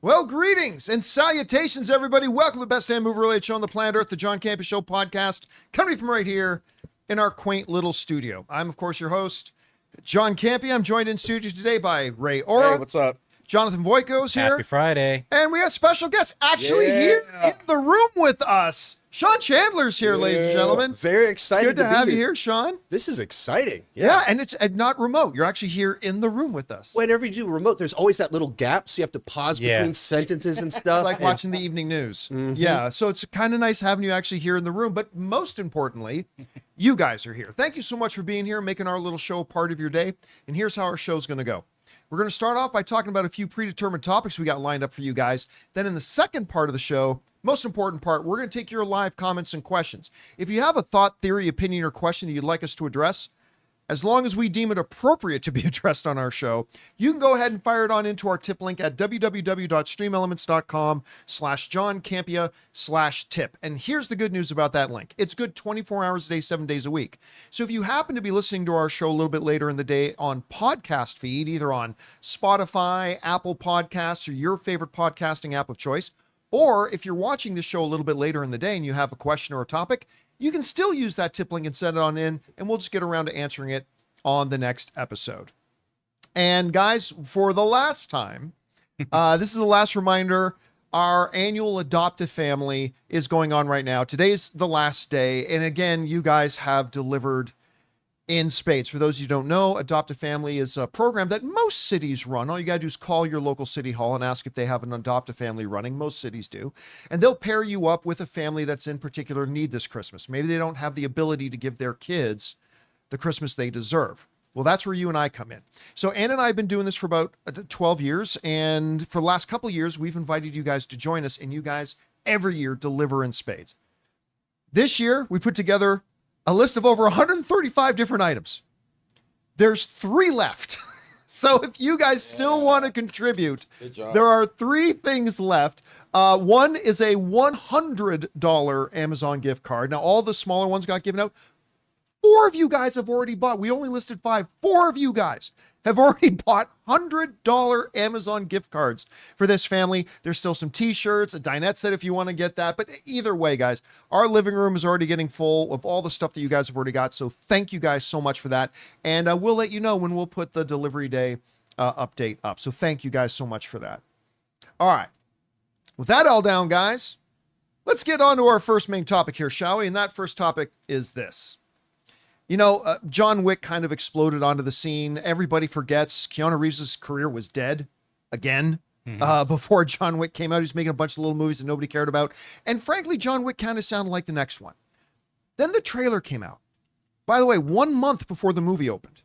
Well, greetings and salutations, everybody. Welcome to the best damn movie-related show on the planet Earth, the John Campea Show podcast, coming from right here in our quaint little studio. I'm, of course, your host, John Campea. I'm joined in studio today by Ray Ora. Hey, what's up? Jonathan Voico's here. Happy Friday. And we have special guests here in the room with us. Sean Chandler's here, ladies and gentlemen. Very excited Good to have you here, Sean. This is exciting. Yeah, and it's not remote. You're actually here in the room with us. Whenever you do remote, there's always that little gap, so you have to pause between sentences and stuff. Like watching the evening news. Yeah, so it's kind of nice having you actually here in the room, but most importantly, you guys are here. Thank you so much for being here, making our little show part of your day. And here's how our show's going to go. We're going to start off by talking about a few predetermined topics we got lined up for you guys. Then in the second part of the show, most important part, we're going to take your live comments and questions. If you have a thought, theory, opinion, or question that you'd like us to address, as long as we deem it appropriate to be addressed on our show, you can go ahead and fire it on into our tip link at www.streamelements.com/JohnCampea/tip. And here's the good news about that link. It's good 24 hours a day, 7 days a week. So if you happen to be listening to our show a little bit later in the day on podcast feed, either on Spotify, Apple Podcasts, or your favorite podcasting app of choice, or if you're watching the show a little bit later in the day and you have a question or a topic, you can still use that tip link and send it on in, and we'll just get around to answering it on the next episode. And guys, for the last time, this is the last reminder, our annual Adopt a Family is going on right now. Today's the last day, and again, you guys have delivered in spades. For those of you who don't know, Adopt a Family is a program that most cities run. All you got to do is call your local city hall and ask if they have an Adopt a Family running. Most cities do. And they'll pair you up with a family that's in particular need this Christmas. Maybe they don't have the ability to give their kids the Christmas they deserve. Well, that's where you and I come in. So Ann and I have been doing this for about 12 years. And for the last couple of years, we've invited you guys to join us. And you guys every year deliver in spades. This year, we put together a list of over 135 different items. There's 3 left. So if you guys still want to contribute, there are 3 things left. One is a $100 Amazon gift card. Now, all the smaller ones got given out. 4 of you guys have already bought. We only listed 5. 4 of you guys have already bought $100 Amazon gift cards for this family. There's still some t-shirts, a dinette set if you want to get that. But either way, guys, our living room is already getting full of all the stuff that you guys have already got. So thank you guys so much for that. And we'll let you know when we'll put the delivery day update up. So thank you guys so much for that. All right. With that all down, guys, let's get on to our first main topic here, shall we? And that first topic is this. You know, John Wick kind of exploded onto the scene. Everybody forgets Keanu Reeves' career was dead again before John Wick came out. He was making a bunch of little movies that nobody cared about. And frankly, John Wick kind of sounded like the next one. Then the trailer came out. By the way, 1 month before the movie opened.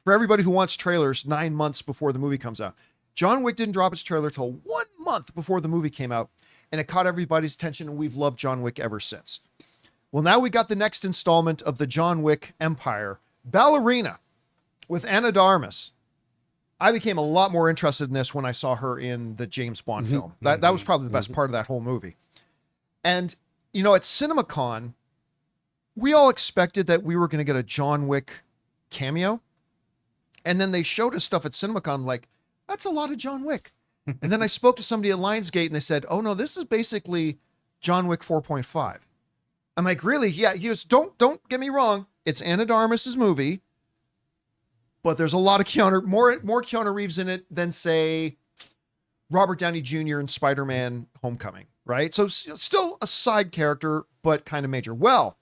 For everybody who wants trailers, 9 months before the movie comes out. John Wick didn't drop his trailer till 1 month before the movie came out. And it caught everybody's attention, and we've loved John Wick ever since. Well, now we got the next installment of the John Wick empire, Ballerina, with Ana de Armas. I became a lot more interested in this when I saw her in the James Bond film. That was probably the best part of that whole movie. And, you know, at CinemaCon, we all expected that we were going to get a John Wick cameo. And then they showed us stuff at CinemaCon like, that's a lot of John Wick. And then I spoke to somebody at Lionsgate and they said, oh no, this is basically John Wick 4.5. I'm like, really? Yeah. He goes, don't get me wrong. It's Ana de Armas' movie, but there's a lot of more Keanu Reeves in it than, say, Robert Downey Jr. in Spider-Man Homecoming, right? So still a side character, but kind of major. Well,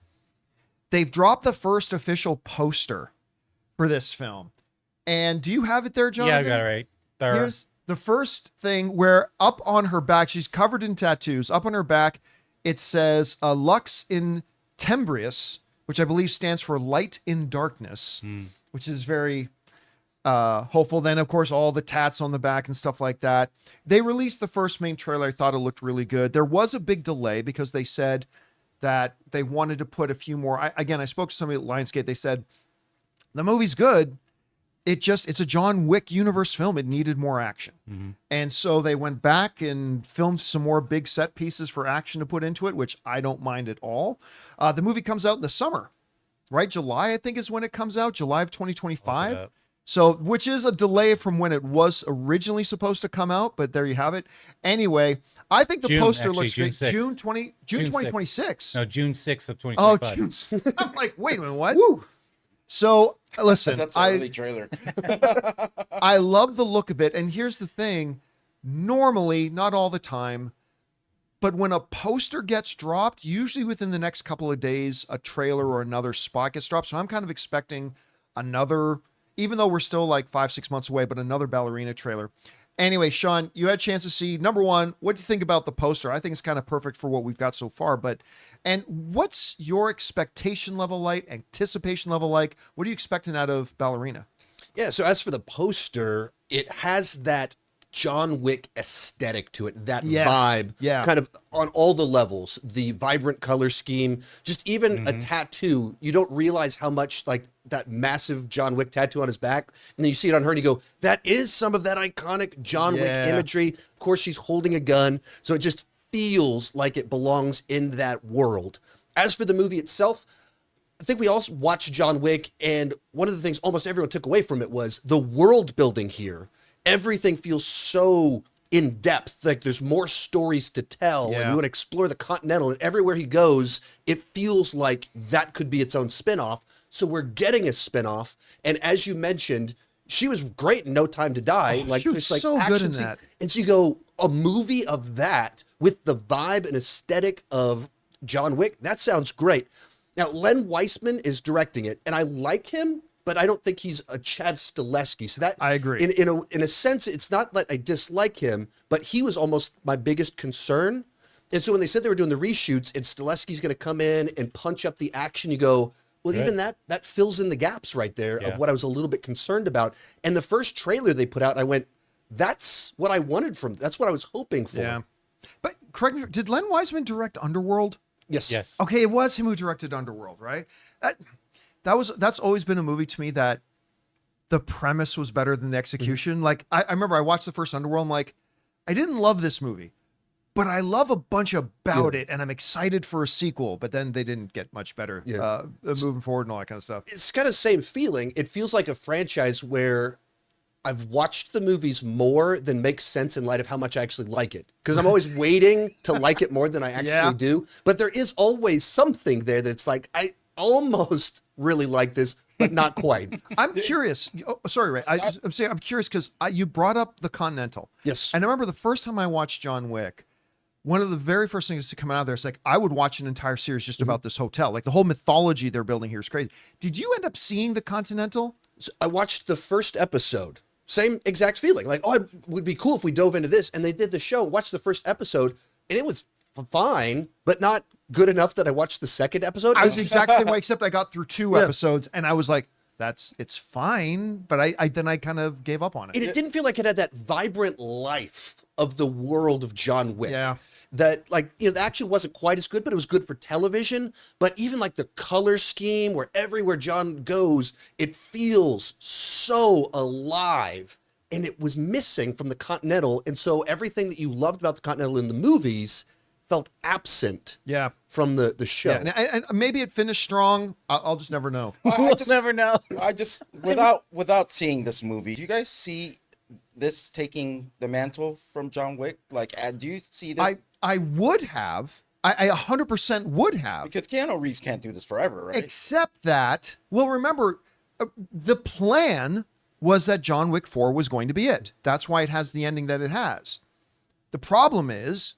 they've dropped the first official poster for this film. And do you have it there, Jonathan? Yeah, I got it right there. Here's the first thing where up on her back, she's covered in tattoos. Up on her back, it says Lux in Tembrius, which I believe stands for light in darkness, which is very hopeful. Then, of course, all the tats on the back and stuff like that. They released the first main trailer. I thought it looked really good. There was a big delay because they said that they wanted to put a few more. I spoke to somebody at Lionsgate. They said, the movie's good. It's a John Wick universe film. It needed more action. And so they went back and filmed some more big set pieces for action to put into it, which I don't mind at all. The movie comes out in the summer, right? July, I think, is when it comes out. July of 2025. So, which is a delay from when it was originally supposed to come out, but there you have it. Anyway, I think the poster looks great. June 2026. No, June 6th of Oh, 2025. June. I'm like, wait a minute, what? Woo. So, listen, That's an early trailer. I love the look of it. And here's the thing. Normally, not all the time, but when a poster gets dropped, usually within the next couple of days, a trailer or another spot gets dropped. So I'm kind of expecting another, even though we're still like 5-6 months away, but another Ballerina trailer. Anyway, Sean, you had a chance to see, number one, what do you think about the poster? I think it's kind of perfect for what we've got so far, and what's your expectation level like, anticipation level like? What are you expecting out of Ballerina? Yeah, so as for the poster, it has that John Wick aesthetic to it, that vibe, kind of on all the levels, the vibrant color scheme, just even a tattoo. You don't realize how much like that massive John Wick tattoo on his back. And then you see it on her and you go, that is some of that iconic John Wick imagery. Of course, she's holding a gun. So it just feels like it belongs in that world. As for the movie itself, I think we all watched John Wick, and one of the things almost everyone took away from it was the world building here. Everything feels so in depth, like there's more stories to tell, and we want to explore the Continental, and everywhere he goes, it feels like that could be its own spinoff. So we're getting a spinoff, and as you mentioned, she was great in No Time to Die. She was so good in that. And so you go, a movie of that with the vibe and aesthetic of John Wick, that sounds great. Now, Len Wiseman is directing it, and I like him, but I don't think he's a Chad Stahelski. So that I agree. In a sense, it's not that I dislike him, but he was almost my biggest concern. And so when they said they were doing the reshoots and Stahelski's going to come in and punch up the action, you go, well, even that fills in the gaps right there of what I was a little bit concerned about. And the first trailer they put out, I went, that's what I wanted from, that's what I was hoping for. Yeah. But correct me, did Len Wiseman direct Underworld? Yes. Okay, it was him who directed Underworld, right? That's always been a movie to me that the premise was better than the execution. Like I remember I watched the first Underworld, I'm like, I didn't love this movie, but I love a bunch about it, and I'm excited for a sequel. But then they didn't get much better moving forward and all that kind of stuff. It's got the same feeling. It feels like a franchise where I've watched the movies more than makes sense in light of how much I actually like it. Because I'm always waiting to like it more than I actually do. But there is always something there that's like, I almost really like this, but not quite. I'm curious. Oh, sorry, Ray. I'm curious because you brought up the Continental. Yes. And I remember the first time I watched John Wick, one of the very first things to come out of there is like, I would watch an entire series just about this hotel. Like the whole mythology they're building here is crazy. Did you end up seeing the Continental? So I watched the first episode. Same exact feeling. Like, oh, it would be cool if we dove into this. And they did the show, watched the first episode, and it was fine, but not good enough that I watched the second episode. I was the exact same way, except I got through 2 episodes, and I was like, it's fine. But I kind of gave up on it. And it didn't feel like it had that vibrant life of the world of John Wick. Yeah. That, like, the action wasn't quite as good, but it was good for television. But even like the color scheme, where everywhere John goes, it feels so alive. And it was missing from the Continental. And so everything that you loved about the Continental in the movies felt absent from the show. Yeah, and maybe it finished strong. I'll just never know. I just never know. I just, without seeing this movie, do you guys see this taking the mantle from John Wick? Like, do you see this? I would have. I 100% would have. Because Keanu Reeves can't do this forever, right? Except that, well, remember, the plan was that John Wick 4 was going to be it. That's why it has the ending that it has. The problem is,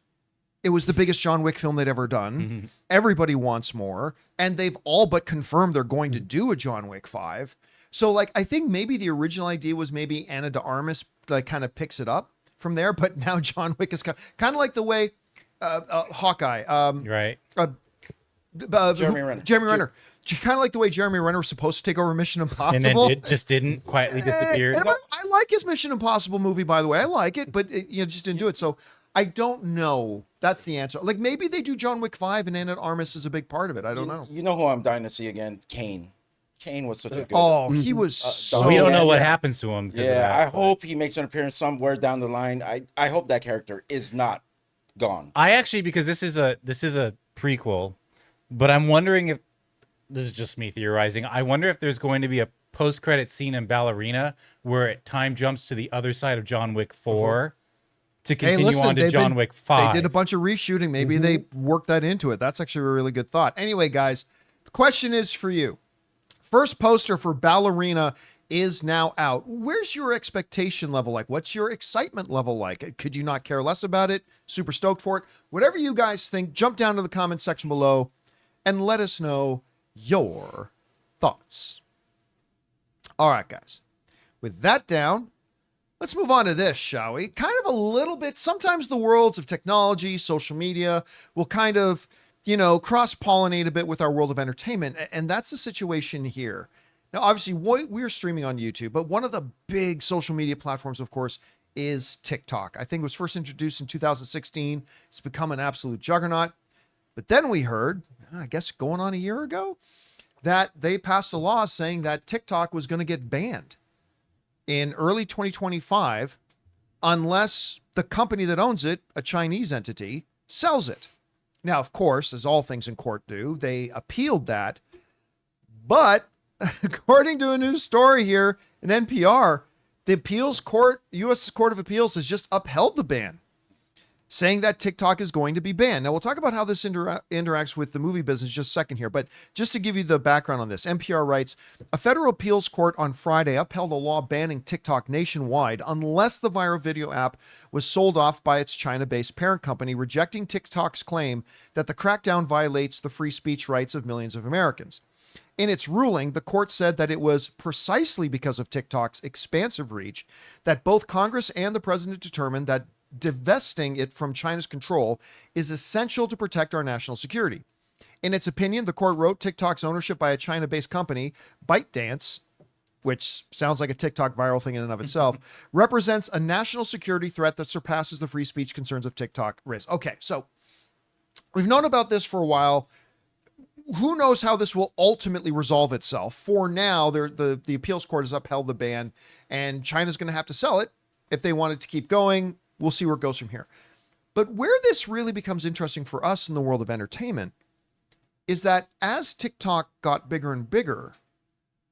it was the biggest John Wick film they'd ever done. Everybody wants more. And they've all but confirmed they're going to do a John Wick 5. So, like, I think maybe the original idea was maybe Ana de Armas, like, kind of picks it up from there. But now John Wick is kind of like the way Hawkeye. Right. Jeremy Renner. Jeremy Renner. Kind of like the way Jeremy Renner was supposed to take over Mission Impossible. And then it just didn't quietly disappear. I like his Mission Impossible movie, by the way. I like it, but it, just didn't do it. So I don't know. That's the answer. Like, maybe they do John Wick 5 and Ana de Armas is a big part of it. I don't know. You know who I'm dying to see again? Kane. Kane was such a good. Oh, he was so... We don't know what happens to him. Yeah, I hope he makes an appearance somewhere down the line. I hope that character is not gone. I actually, because this is a prequel, but I'm wondering if, this is just me theorizing, I wonder if there's going to be a post-credit scene in Ballerina where it time jumps to the other side of John Wick 4 to continue on to John Wick 5. They did a bunch of reshooting. Maybe they worked that into it. That's actually a really good thought. Anyway, guys, the question is for you. First poster for Ballerina is now out. Where's your expectation level like? What's your excitement level like? Could you not care less about it? Super stoked for it? Whatever you guys think, jump down to the comment section below and let us know your thoughts. All right, guys. With that down, let's move on to this, shall we? Kind of a little bit, sometimes the worlds of technology, social media will kind of, cross-pollinate a bit with our world of entertainment. And that's the situation here. Now, obviously, we're streaming on YouTube, but one of the big social media platforms, of course, is TikTok. I think it was first introduced in 2016. It's become an absolute juggernaut. But then we heard, I guess going on a year ago, that they passed a law saying that TikTok was going to get banned in early 2025 unless the company that owns it, a Chinese entity, sells it. Now, of course, as all things in court do, they appealed that. But according to a news story here in NPR, the appeals court, U.S. Court of Appeals, has just upheld the ban, saying that TikTok is going to be banned. Now, we'll talk about how this interacts with the movie business just a second here, but just to give you the background on this, NPR writes, a federal appeals court on Friday upheld a law banning TikTok nationwide unless the viral video app was sold off by its China-based parent company, rejecting TikTok's claim that the crackdown violates the free speech rights of millions of Americans. In its ruling, the court said that it was precisely because of TikTok's expansive reach that both Congress and the president determined that divesting it from China's control is essential to protect our national security. In its opinion, the court wrote TikTok's ownership by a China-based company, ByteDance, which sounds like a TikTok viral thing in and of itself, represents a national security threat that surpasses the free speech concerns of TikTok risk. Okay, so we've known about this for a while. Who knows how this will ultimately resolve itself? For now, the appeals court has upheld the ban, and China's going to have to sell it if they want it to keep going. We'll see where it goes from here. But where this really becomes interesting for us in the world of entertainment is that as TikTok got bigger and bigger,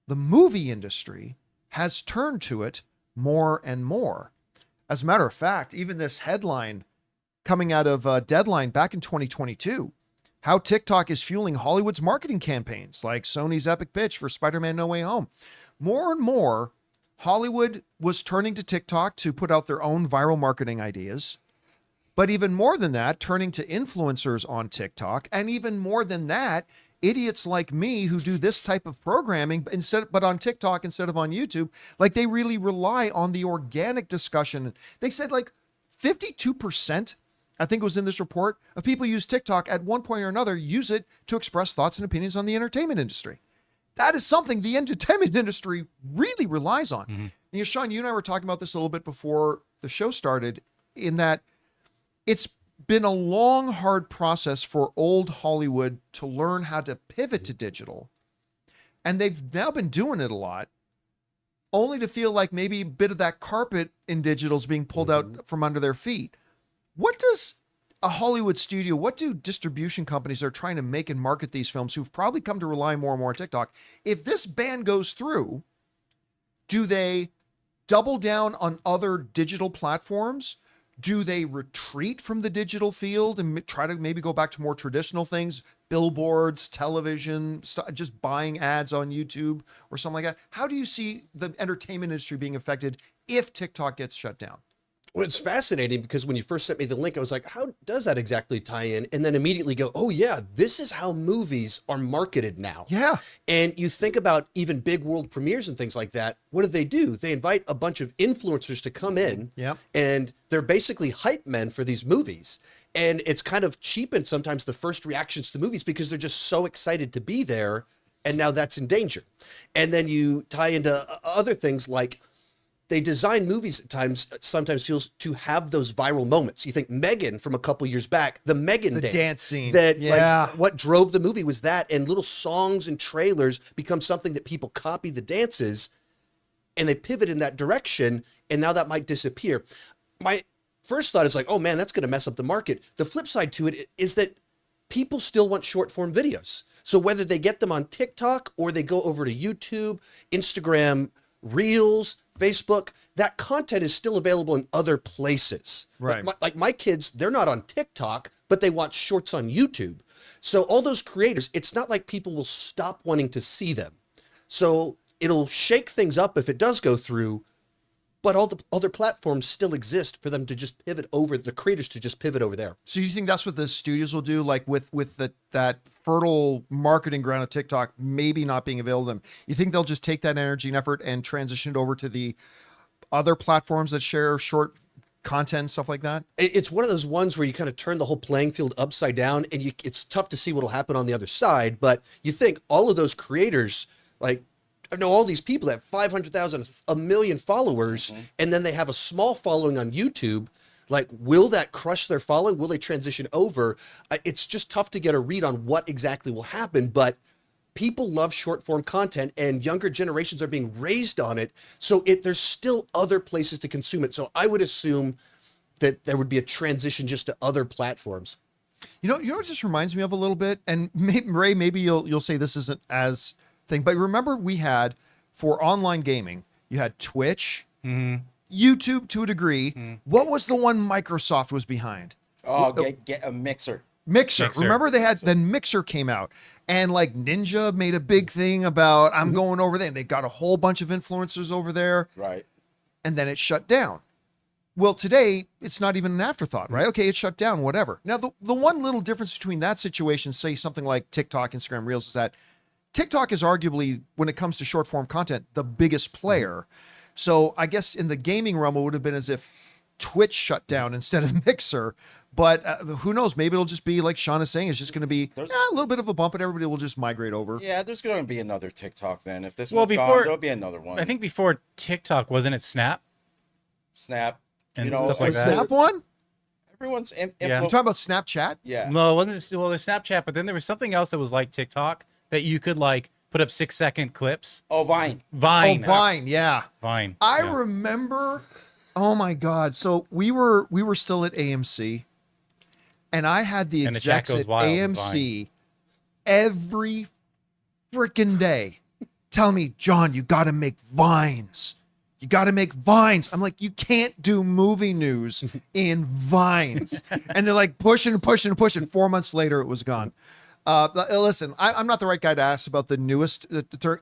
the movie industry has turned to it more and more. As a matter of fact, even this headline coming out of Deadline back in 2022, how TikTok is fueling Hollywood's marketing campaigns, like Sony's epic pitch for Spider-Man No Way Home. More and more, Hollywood was turning to TikTok to put out their own viral marketing ideas. But even more than that, turning to influencers on TikTok. And even more than that, idiots like me who do this type of programming but on TikTok instead of on YouTube, like they really rely on the organic discussion. They said like 52%, I think it was in this report, of people use TikTok at one point or another, use it to express thoughts and opinions on the entertainment industry. That is something the entertainment industry really relies on. Mm-hmm. Sean, you and I were talking about this a little bit before the show started, in that it's been a long, hard process for old Hollywood to learn how to pivot to digital. And they've now been doing it a lot, only to feel like maybe a bit of that carpet in digital is being pulled out from under their feet. What does a Hollywood studio, what do distribution companies that are trying to make and market these films, who've probably come to rely more and more on TikTok, if this ban goes through, do they double down on other digital platforms? Do they retreat from the digital field and try to maybe go back to more traditional things, billboards, television, just buying ads on YouTube or something like that? How do you see the entertainment industry being affected if TikTok gets shut down? Well, it's fascinating because when you first sent me the link, I was like, how does that exactly tie in? And then immediately go, oh yeah, this is how movies are marketed now. Yeah. And you think about even big world premieres and things like that. What do? They invite a bunch of influencers to come in. Yep. And they're basically hype men for these movies. And it's kind of cheapened sometimes the first reactions to movies because they're just so excited to be there. And now that's in danger. And then you tie into other things like, they design movies at times, sometimes feels to have those viral moments. You think Megan from a couple years back, the Megan dance scene. That, like, what drove the movie was that, and little songs and trailers become something that people copy the dances, and they pivot in that direction, and now that might disappear. My first thought is like, oh man, that's going to mess up the market. The flip side to it is that people still want short form videos. So whether they get them on TikTok or they go over to YouTube, Instagram, Reels, Facebook, that content is still available in other places. Right. Like my kids, they're not on TikTok, but they watch shorts on YouTube. So all those creators, it's not like people will stop wanting to see them. So it'll shake things up if it does go through, but all the other platforms still exist for them to just pivot over, the creators to just pivot over there. So you think that's what the studios will do, like with that fertile marketing ground of TikTok maybe not being available to them? You think they'll just take that energy and effort and transition it over to the other platforms that share short content, stuff like that? It's one of those ones where you kind of turn the whole playing field upside down, and it's tough to see what'll happen on the other side. But you think all of those creators, like, I know all these people that have 500,000, a million followers, and then they have a small following on YouTube. Like, will that crush their following? Will they transition over? It's just tough to get a read on what exactly will happen, but people love short form content and younger generations are being raised on it. So there's still other places to consume it. So I would assume that there would be a transition just to other platforms. You know what it just reminds me of a little bit, and Ray, maybe you'll say this isn't as thing, but remember we had, for online gaming, you had Twitch, YouTube to a degree. What was the one Microsoft was behind? Oh, get a Mixer. Mixer. Remember they had, then Mixer came out, and like Ninja made a big thing about, I'm going over there, and they got a whole bunch of influencers over there. Right. And then it shut down. Well, today it's not even an afterthought, right? Okay, it shut down, whatever. Now, the one little difference between that situation, say something like TikTok, Instagram Reels, is that TikTok is arguably, when it comes to short form content, the biggest player. So I guess in the gaming realm, it would have been as if Twitch shut down instead of Mixer. But who knows? Maybe it'll just be like Sean is saying. It's just going to be a little bit of a bump, and everybody will just migrate over. Yeah, there's going to be another TikTok then. If this one's gone, there'll be another one. I think before TikTok, wasn't it Snap? Snap. And stuff like that. Snap one? Everyone's You talking about Snapchat? Yeah. No, it wasn't. Well, there's Snapchat, but then there was something else that was like TikTok that you could like put up 6-second clips. Oh, Vine. Vine. Oh, Vine. Yeah. Vine. I remember. Oh my God. So we were still at AMC, and I had the execs at AMC every freaking day tell me, John, you got to make Vines. You got to make Vines. I'm like, you can't do movie news in Vines. And they're like pushing. 4 months later, it was gone. Listen, I'm not the right guy to ask about the newest.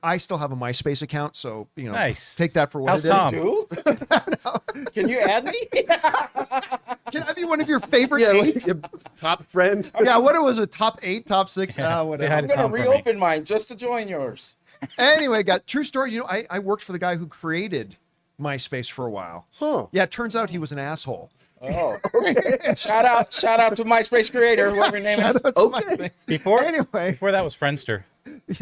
I still have a MySpace account, so nice. Take that for what How's it is. Tom? Do? Can you add me? Can I be one of your favorite eight? Top friend? Yeah, what it was, a top 8, top 6? Whatever. I'm gonna reopen mine just to join yours. Anyway, true story. I worked for the guy who created MySpace for a while. Huh. Yeah, it turns out he was an asshole. Oh, shout out to MySpace creator, whoever your name is. Okay. Before that was Friendster.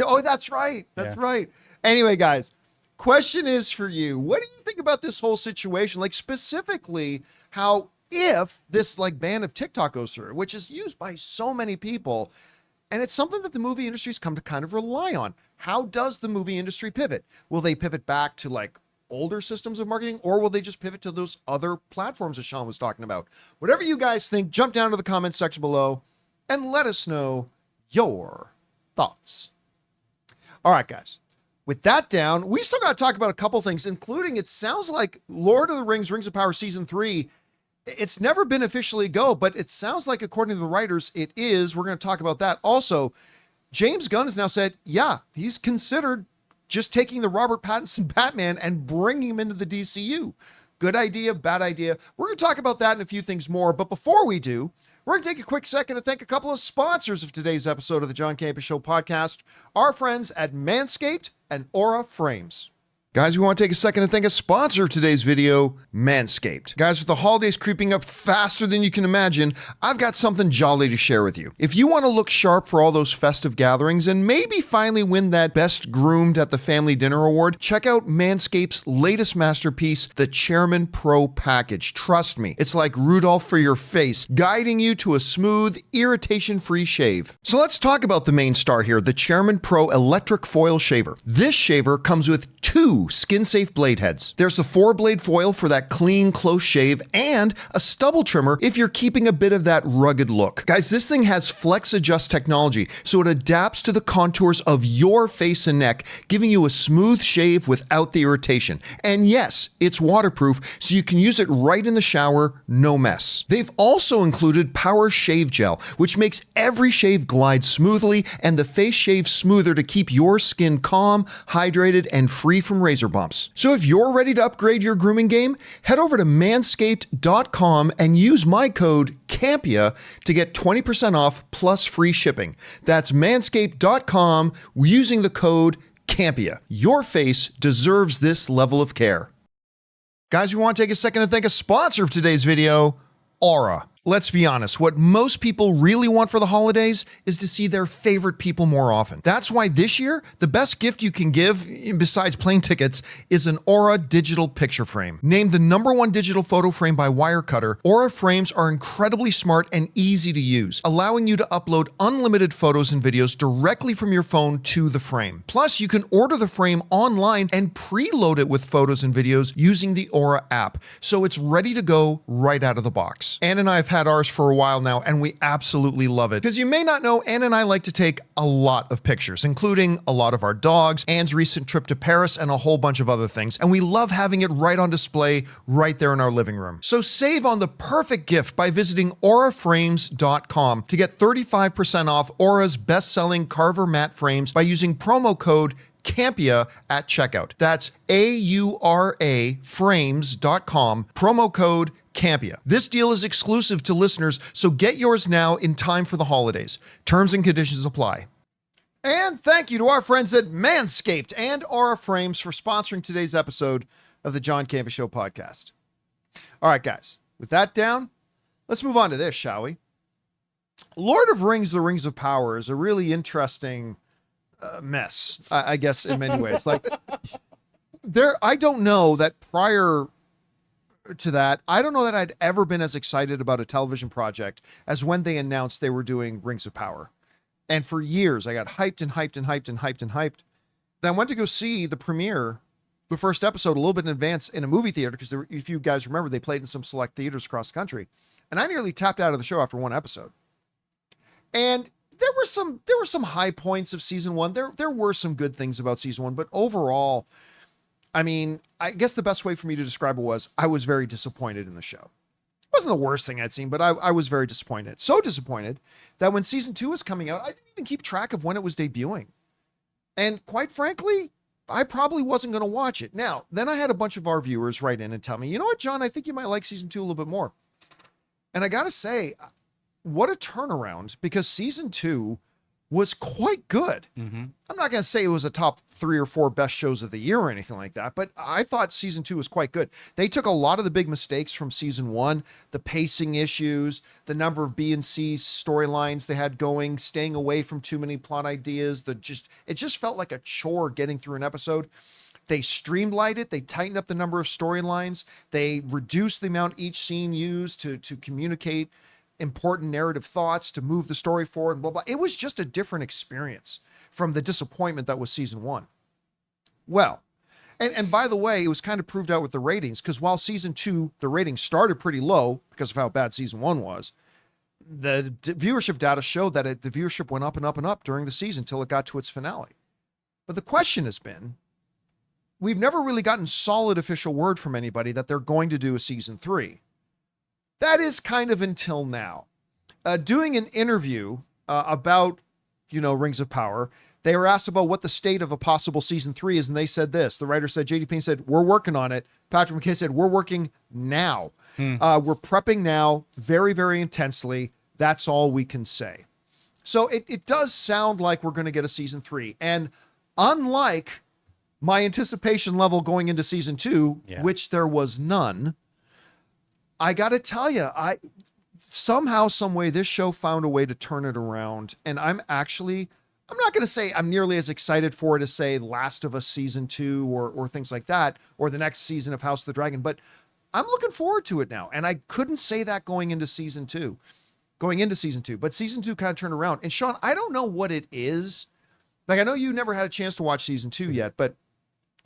Oh, that's right. That's right. Anyway, guys, question is for you. What do you think about this whole situation? Like, specifically, how if this like ban of TikTok goes through, which is used by so many people, and it's something that the movie industry's come to kind of rely on. How does the movie industry pivot? Will they pivot back to like older systems of marketing, or will they just pivot to those other platforms that Sean was talking about? Whatever you guys think, jump down to the comments section below and let us know your thoughts. All right, guys. With that down, we still got to talk about a couple things, including it sounds like Lord of the Rings, Rings of Power Season 3, it's never been officially go, but it sounds like, according to the writers, it is. We're going to talk about that. Also, James Gunn has now said, yeah, he's considered just taking the Robert Pattinson Batman and bringing him into the DCU. Good idea, bad idea. We're going to talk about that and a few things more. But before we do, we're going to take a quick second to thank a couple of sponsors of today's episode of the John Campea Show podcast, our friends at Manscaped and Aura Frames. Guys, we want to take a second to thank a sponsor of today's video, Manscaped. Guys, with the holidays creeping up faster than you can imagine, I've got something jolly to share with you. If you want to look sharp for all those festive gatherings and maybe finally win that Best Groomed at the Family Dinner Award, check out Manscaped's latest masterpiece, the Chairman Pro Package. Trust me, it's like Rudolph for your face, guiding you to a smooth, irritation-free shave. So let's talk about the main star here, the Chairman Pro Electric Foil Shaver. This shaver comes with 2 skin-safe blade heads. There's the 4-blade foil for that clean, close shave, and a stubble trimmer if you're keeping a bit of that rugged look. Guys, this thing has Flex Adjust technology, so it adapts to the contours of your face and neck, giving you a smooth shave without the irritation. And yes, it's waterproof, so you can use it right in the shower, no mess. They've also included Power Shave Gel, which makes every shave glide smoothly and the face shave smoother to keep your skin calm, hydrated, and free from razor bumps. So if you're ready to upgrade your grooming game, head over to manscaped.com and use my code CAMPEA to get 20% off plus free shipping. That's manscaped.com using the code CAMPEA. Your face deserves this level of care. Guys, we want to take a second to thank a sponsor of today's video, Aura. Let's be honest, what most people really want for the holidays is to see their favorite people more often. That's why this year, the best gift you can give, besides plane tickets, is an Aura digital picture frame. Named the #1 digital photo frame by Wirecutter, Aura frames are incredibly smart and easy to use, allowing you to upload unlimited photos and videos directly from your phone to the frame. Plus, you can order the frame online and preload it with photos and videos using the Aura app, so it's ready to go right out of the box. Ann and I have had ours for a while now, and we absolutely love it. Because you may not know, Ann and I like to take a lot of pictures, including a lot of our dogs, Ann's recent trip to Paris, and a whole bunch of other things. And we love having it right on display right there in our living room. So save on the perfect gift by visiting auraframes.com to get 35% off Aura's best-selling Carver matte frames by using promo code CAMPEA at checkout. That's AURA frames.com, promo code CAMPEA. This deal is exclusive to listeners, so get yours now in time for the holidays. Terms and conditions apply. And thank you to our friends at Manscaped and Aura Frames for sponsoring today's episode of the John Campea Show podcast. All right, guys, with that down, let's move on to this, shall we? Lord of Rings, The Rings of Power is a really interesting mess, I guess, in many ways. Like, I don't know that prior to that, I don't know that I'd ever been as excited about a television project as when they announced they were doing Rings of Power. And for years, I got hyped and hyped and hyped and hyped and hyped. Then I went to go see the premiere, the first episode, a little bit in advance in a movie theater, because if you guys remember, they played in some select theaters across the country. And I nearly tapped out of the show after one episode. And there were some high points of season one. There were some good things about season one, but overall, I mean, I guess the best way for me to describe it was I was very disappointed in the show. It wasn't the worst thing I'd seen, but I was very disappointed. So disappointed that when season 2 was coming out, I didn't even keep track of when it was debuting. And quite frankly, I probably wasn't going to watch it. Now, then I had a bunch of our viewers write in and tell me, you know what, John, I think you might like season 2 a little bit more. And I got to say, what a turnaround, because season 2 was quite good. Mm-hmm. I'm not going to say it was a top 3 or 4 best shows of the year or anything like that, but I thought season 2 was quite good. They took a lot of the big mistakes from season 1, the pacing issues, the number of B and C storylines they had going, staying away from too many plot ideas. It just felt like a chore getting through an episode. They streamlined it. They tightened up the number of storylines. They reduced the amount each scene used to communicate important narrative thoughts, to move the story forward, and blah, blah. It was just a different experience from the disappointment that was season 1. Well, and by the way, it was kind of proved out with the ratings, because while season 2, the ratings started pretty low because of how bad season 1 was, the viewership data showed that the viewership went up and up and up during the season till it got to its finale. But the question has been, we've never really gotten solid official word from anybody that they're going to do a season 3. That is kind of until now. Doing an interview about, Rings of Power, they were asked about what the state of a possible season 3 is, and they said this. The writer said, J.D. Payne said, we're working on it. Patrick McKay said, we're working now. We're prepping now very, very intensely. That's all we can say. So it does sound like we're going to get a season 3. And unlike my anticipation level going into season 2, which there was none, I got to tell you, somehow, some way, this show found a way to turn it around. And I'm not going to say I'm nearly as excited for it as, say, Last of Us season 2 or things like that, or the next season of House of the Dragon, but I'm looking forward to it now. And I couldn't say that going into season 2, but season 2 kind of turned around. And Sean, I don't know what it is. Like, I know you never had a chance to watch season 2 yet, but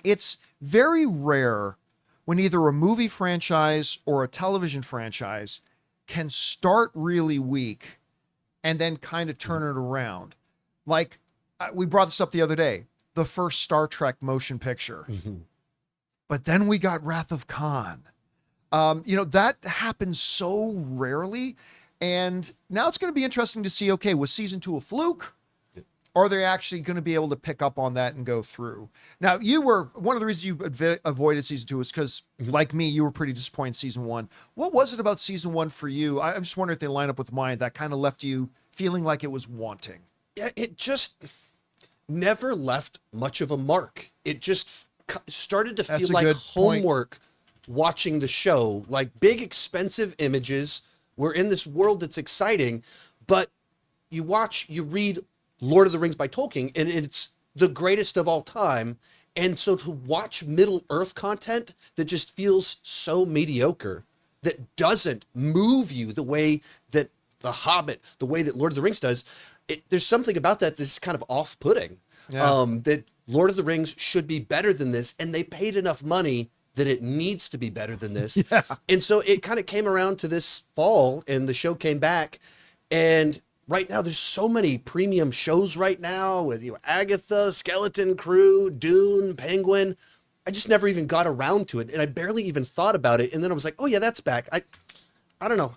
It's very rare when either a movie franchise or a television franchise can start really weak and then kind of turn it around. Like, we brought this up the other day, the first Star Trek motion picture. But then we got Wrath of Khan. That happens so rarely. And now it's going to be interesting to see, okay, was season 2 a fluke? Or are they actually going to be able to pick up on that and go through? Now, one of the reasons you avoided season 2 is because, like me, you were pretty disappointed in season 1. What was it about season 1 for you? I'm just wondering if they line up with mine that kind of left you feeling like it was wanting. Yeah, it just never left much of a mark. It just started to feel like homework watching the show, like big, expensive images. We're in this world that's exciting, but you read Lord of the Rings by Tolkien, and it's the greatest of all time. And so to watch Middle Earth content that just feels so mediocre, that doesn't move you the way that The Hobbit, the way that Lord of the Rings does, there's something about that that's kind of off-putting. Yeah. That Lord of the Rings should be better than this, and they paid enough money that it needs to be better than this. Yeah. And so it kind of came around to this fall, and the show came back, and right now, there's so many premium shows right now with Agatha, Skeleton Crew, Dune, Penguin. I just never even got around to it, and I barely even thought about it. And then I was like, oh yeah, that's back. I don't know.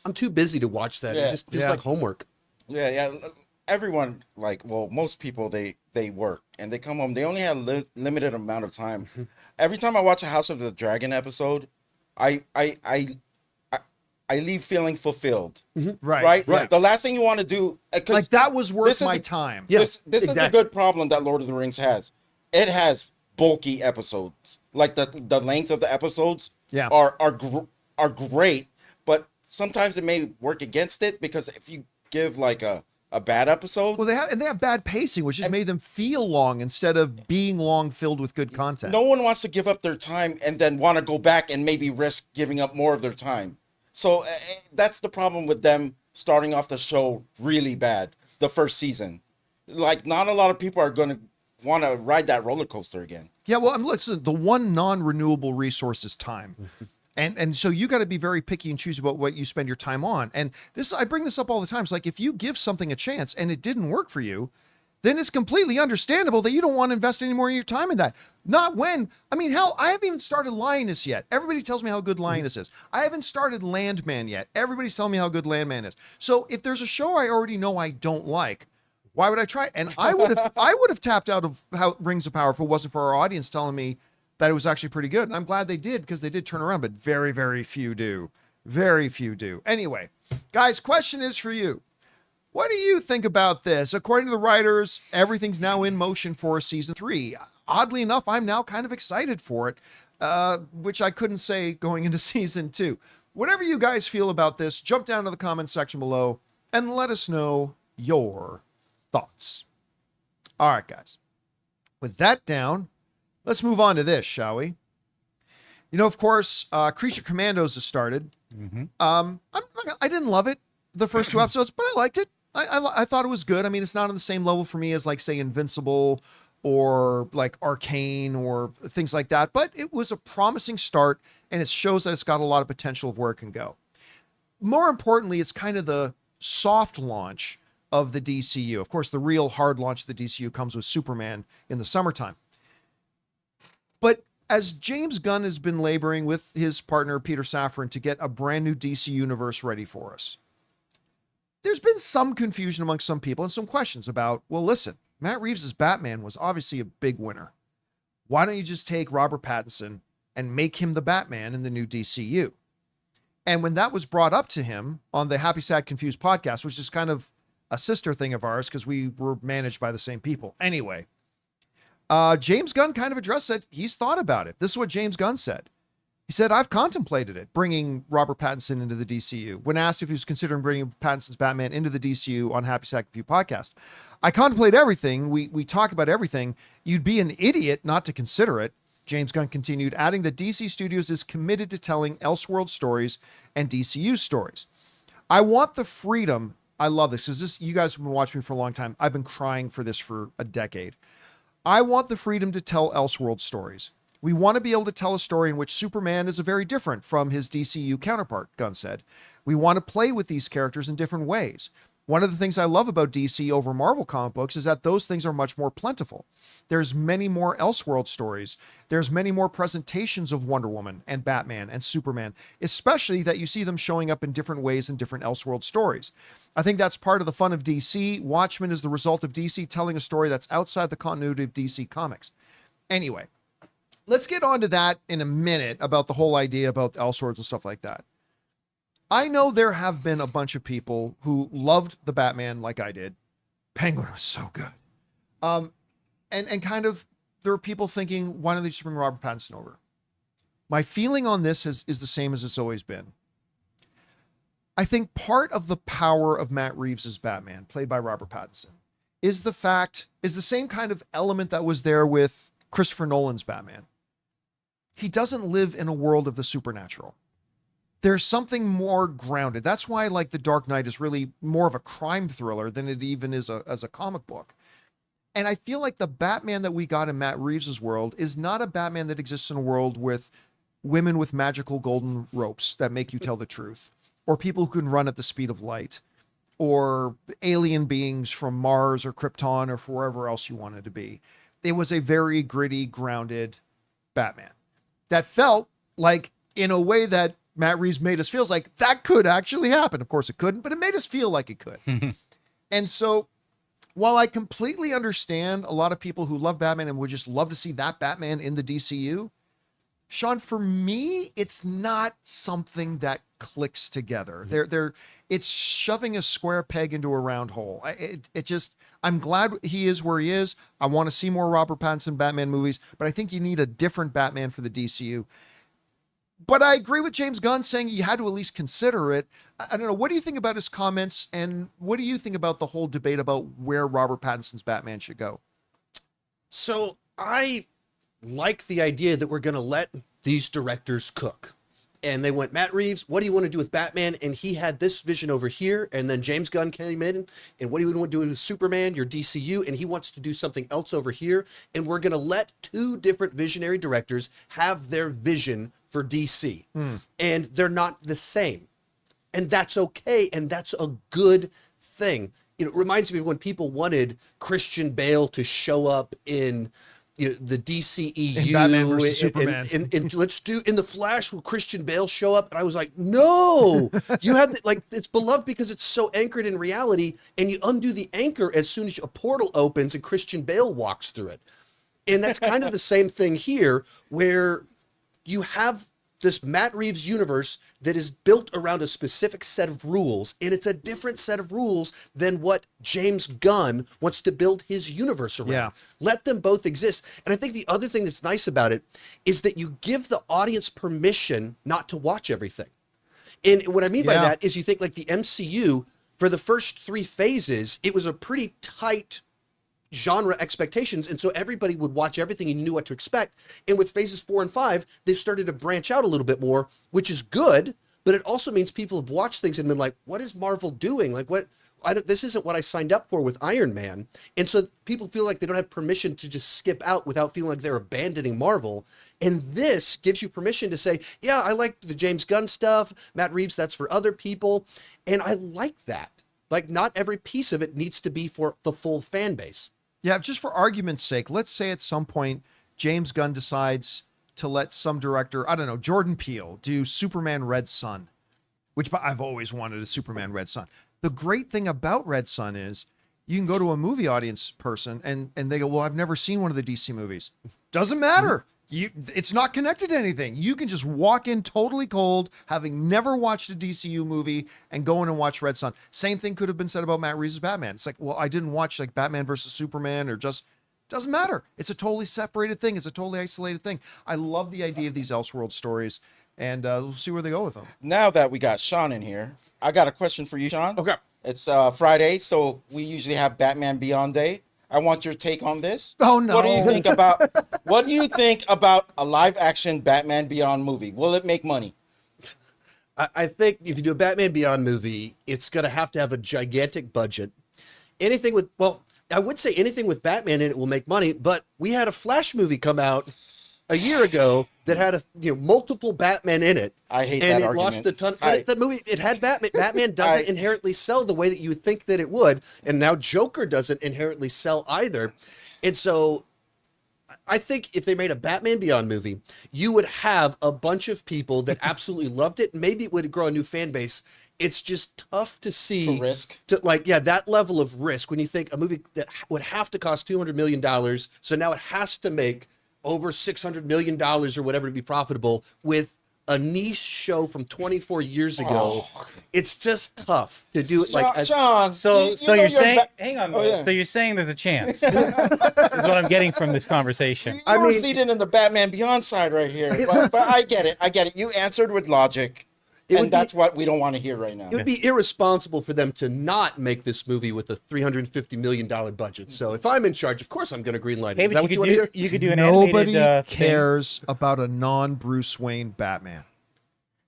I'm too busy to watch that. Yeah. It just feels like homework. Yeah. Everyone, most people, they work and they come home. They only have limited amount of time. Every time I watch a House of the Dragon episode, I leave feeling fulfilled. Right. Yeah. The last thing you want to do, like that was worth my time. This is a good problem that Lord of the Rings has. It has bulky episodes. Like the length of the episodes are great, but sometimes it may work against it because if you give like a bad episode, they have bad pacing, which just made them feel long instead of being long, filled with good content. No one wants to give up their time and then want to go back and maybe risk giving up more of their time. So that's the problem with them starting off the show really bad, the first season. Like, not a lot of people are going to want to ride that roller coaster again. Yeah, well, listen, the one non-renewable resource is time. And so you got to be very picky and choose about what you spend your time on. And I bring this up all the time. It's like, if you give something a chance and it didn't work for you, then it's completely understandable that you don't want to invest any more of your time in that. Hell, I haven't even started Lioness yet. Everybody tells me how good Lioness is. I haven't started Landman yet. Everybody's telling me how good Landman is. So if there's a show I already know I don't like, why would I try? And I would have tapped out of Rings of Power if it wasn't for our audience telling me that it was actually pretty good. And I'm glad they did, because they did turn around, but very, very few do. Very few do. Anyway, guys, question is for you. What do you think about this? According to the writers, everything's now in motion for season 3. Oddly enough, I'm now kind of excited for it, which I couldn't say going into season 2. Whatever you guys feel about this, jump down to the comments section below and let us know your thoughts. All right, guys. With that down, let's move on to this, shall we? Of course, Creature Commandos has started. I didn't love it the first 2 episodes, but I liked it. I thought it was good. I mean, it's not on the same level for me as, like, say, Invincible or like Arcane or things like that, but it was a promising start, and it shows that it's got a lot of potential of where it can go. More importantly, it's kind of the soft launch of the DCU. Of course, the real hard launch of the DCU comes with Superman in the summertime. But as James Gunn has been laboring with his partner, Peter Safran, to get a brand new DC universe ready for us, there's been some confusion among some people and some questions about, well, listen, Matt Reeves' Batman was obviously a big winner. Why don't you just take Robert Pattinson and make him the Batman in the new DCU? And when that was brought up to him on the Happy, Sad, Confused podcast, which is kind of a sister thing of ours because we were managed by the same people. Anyway, James Gunn kind of addressed it. He's thought about it. This is what James Gunn said. He said, I've contemplated it, bringing Robert Pattinson into the DCU. When asked if he was considering bringing Pattinson's Batman into the DCU on Happy Sack View podcast, I contemplate everything. We talk about everything. You'd be an idiot not to consider it. James Gunn continued, adding that DC Studios is committed to telling Elseworld stories and DCU stories. I want the freedom. I love this because you guys have been watching me for a long time. I've been crying for this for a decade. I want the freedom to tell Elseworld stories. We want to be able to tell a story in which Superman is very different from his DCU counterpart, Gunn said. We want to play with these characters in different ways. One of the things I love about DC over Marvel comic books is that those things are much more plentiful. There's many more Elseworld stories. There's many more presentations of Wonder Woman and Batman and Superman, especially that you see them showing up in different ways in different Elseworld stories. I think that's part of the fun of DC. Watchmen is the result of DC telling a story that's outside the continuity of DC Comics. Anyway, let's get on to that in a minute about the whole idea about Elseworlds and stuff like that. I know there have been a bunch of people who loved the Batman like I did. Penguin was so good. And kind of, there are people thinking, why don't they just bring Robert Pattinson over? My feeling on this is the same as it's always been. I think part of the power of Matt Reeves' Batman, played by Robert Pattinson, is the same kind of element that was there with Christopher Nolan's Batman. He doesn't live in a world of the supernatural. There's something more grounded. That's why like The Dark Knight is really more of a crime thriller than it even is as a comic book. And I feel like the Batman that we got in Matt Reeves' world is not a Batman that exists in a world with women with magical golden ropes that make you tell the truth, or people who can run at the speed of light, or alien beings from Mars or Krypton or wherever else you wanted to be. It was a very gritty, grounded Batman that felt like, in a way that Matt Reeves made us feel like that could actually happen. Of course it couldn't, but it made us feel like it could. And so while I completely understand a lot of people who love Batman and would just love to see that Batman in the DCU, Sean, for me, it's not something that clicks together. It's shoving a square peg into a round hole. I'm glad he is where he is. I want to see more Robert Pattinson Batman movies, but I think you need a different Batman for the DCU. But I agree with James Gunn saying you had to at least consider it. I don't know. What do you think about his comments? And what do you think about the whole debate about where Robert Pattinson's Batman should go? So I like the idea that we're going to let these directors cook. And they went, Matt Reeves, what do you want to do with Batman? And he had this vision over here. And then James Gunn came in, and what do you want to do with Superman, your DCU? And he wants to do something else over here. And we're going to let two different visionary directors have their vision for DC. And they're not the same. And that's okay. And that's a good thing. It reminds me of when people wanted Christian Bale to show up in the DCEU in Batman versus Superman. And let's do in the Flash, will Christian Bale show up? And I was like, no, you had it's beloved because it's so anchored in reality, and you undo the anchor as soon as a portal opens and Christian Bale walks through it. And that's kind of the same thing here, where you have this Matt Reeves universe that is built around a specific set of rules, and it's a different set of rules than what James Gunn wants to build his universe around. Yeah. Let them both exist. And I think the other thing that's nice about it is that you give the audience permission not to watch everything. And what I mean by that is you think like the MCU, for the first 3 phases, it was a pretty tight genre expectations, and so everybody would watch everything and knew what to expect. And with phases 4 and 5, they've started to branch out a little bit more, which is good, but it also means people have watched things and been like, what is Marvel doing? Like, this isn't what I signed up for with Iron Man. And so people feel like they don't have permission to just skip out without feeling like they're abandoning Marvel. And this gives you permission to say, yeah, I like the James Gunn stuff, Matt Reeves, that's for other people. And I like that. Like, not every piece of it needs to be for the full fan base. Yeah, just for argument's sake, let's say at some point James Gunn decides to let some director, I don't know, Jordan Peele, do Superman Red Son, which I've always wanted a Superman Red Son. The great thing about Red Son is you can go to a movie audience person and they go, well, I've never seen one of the DC movies. Doesn't matter. It's not connected to anything. You can just walk in totally cold, having never watched a DCU movie, and go in and watch Red Son. Same thing could have been said about Matt Reeves' Batman. It's like, well, I didn't watch like Batman versus Superman, or just doesn't matter. It's a totally separated thing. It's a totally isolated thing. I love the idea of these Elseworld stories, and we'll see where they go with them. Now that we got Sean in here, I got a question for you, Sean. Okay. It's Friday, so we usually have Batman Beyond Day. I want your take on this. Oh no! What do you think about a live action Batman Beyond movie? Will it make money? I think if you do a Batman Beyond movie, it's going to have a gigantic budget. Anything with, well, I would say anything with Batman in it will make money, but we had a Flash movie come out a year ago that had multiple Batmen in it. I hate and that it argument. lost a ton. The movie, it had Batman. Batman doesn't inherently sell the way that you would think that it would, and now Joker doesn't inherently sell either. And so I think if they made a Batman Beyond movie, you would have a bunch of people that absolutely loved it. Maybe it would grow a new fan base. It's just tough to see that level of risk when you think a movie that would have to cost $200 million. So now it has to make over $600 million or whatever to be profitable with a niche show from 24 years ago. It's just tough to do it like John. So you're saying, hang on. So you're saying there's a chance. Is what I'm getting from this conversation. I mean, seated in the Batman Beyond side right here, but I get it. You answered with logic. And that's what we don't want to hear right now. It would be irresponsible for them to not make this movie with a $350 million budget. So if I'm in charge, of course I'm going to greenlight it. Is that what you want to hear? You could do an Nobody animated cares about a non-Bruce Wayne Batman.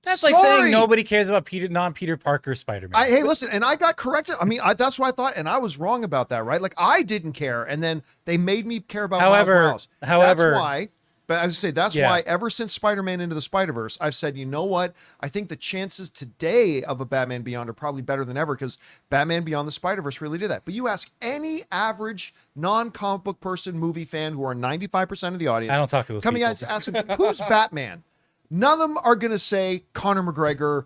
That's like saying nobody cares about non-Peter Parker Spider-Man. Hey, listen, and I got corrected. I mean, that's what I thought, and I was wrong about that, right? Like, I didn't care, and then they made me care about Miles Morales. However, that's why. But I was say that's why ever since Spider-Man Into the Spider-Verse, I've said, you know what? I think the chances today of a Batman Beyond are probably better than ever because Batman Beyond the Spider-Verse really did that. But you ask any average non-comic book person, movie fan, who are 95% of the audience, I don't talk to those coming people. out and ask them, who's Batman? None of them are going to say Conor McGregor,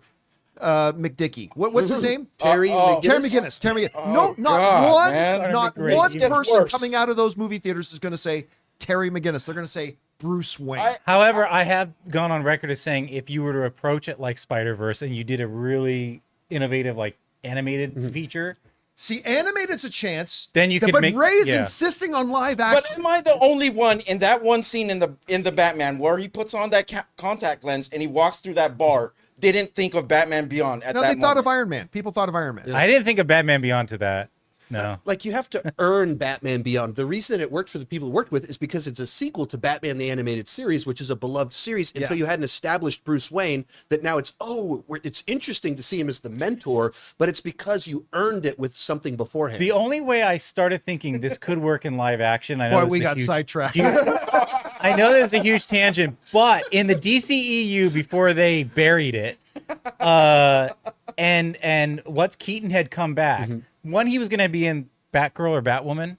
McDickey. What's his name? Terry McGinnis. No, not one person coming out of those movie theaters is going to say Terry McGinnis. They're going to say Bruce Wayne. However, I have gone on record as saying if you were to approach it like Spider-Verse and you did a really innovative, like animated feature. See, animated's a chance. Then you could but make. Ray is insisting on live action. But am I the only one in that one scene in the Batman where he puts on that contact lens and he walks through that bar? Didn't think of Batman Beyond at that moment. No, they thought of Iron Man. People thought of Iron Man. I didn't think of Batman Beyond to that. No. Like, you have to earn Batman Beyond. The reason it worked for the people it worked with is because it's a sequel to Batman the Animated Series, which is a beloved series. And so you had an established Bruce Wayne that now it's interesting to see him as the mentor, but it's because you earned it with something beforehand. The only way I started thinking this could work in live action, I know we got sidetracked. I know there's a huge tangent, but in the DCEU before they buried it, and what Keaton had come back. One, he was going to be in Batgirl or Batwoman,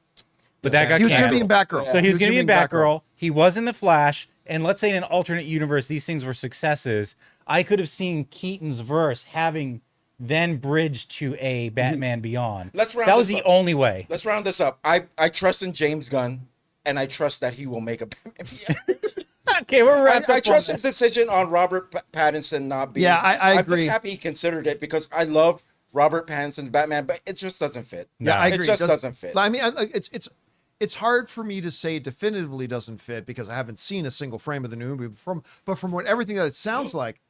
but that got He was going to be canceled. in Batgirl. So he was going to be in Batgirl. He was in the Flash, and let's say in an alternate universe these things were successes. I could have seen Keaton's verse having then bridged to a Batman Beyond. That was the only way. Let's round this up. I trust in James Gunn, and I trust that he will make a Batman Beyond. Okay, we're wrapped up. I trust his decision on Robert Pattinson not being. Yeah, I agree. I'm just happy he considered it because I love Robert Pattinson's Batman, but it just doesn't fit. Yeah, I agree. It just doesn't fit. I mean, it's hard for me to say it definitively doesn't fit because I haven't seen a single frame of the new movie. But from everything that it sounds like,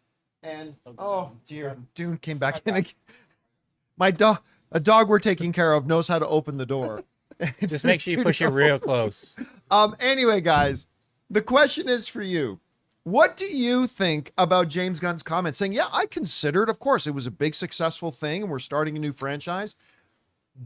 and oh dear, Dune came back in again. A dog we're taking care of knows how to open the door. Just make sure you push it real close. Anyway, guys, the question is for you. What do you think about James Gunn's comment saying, yeah, I considered, of course, it was a big successful thing and we're starting a new franchise,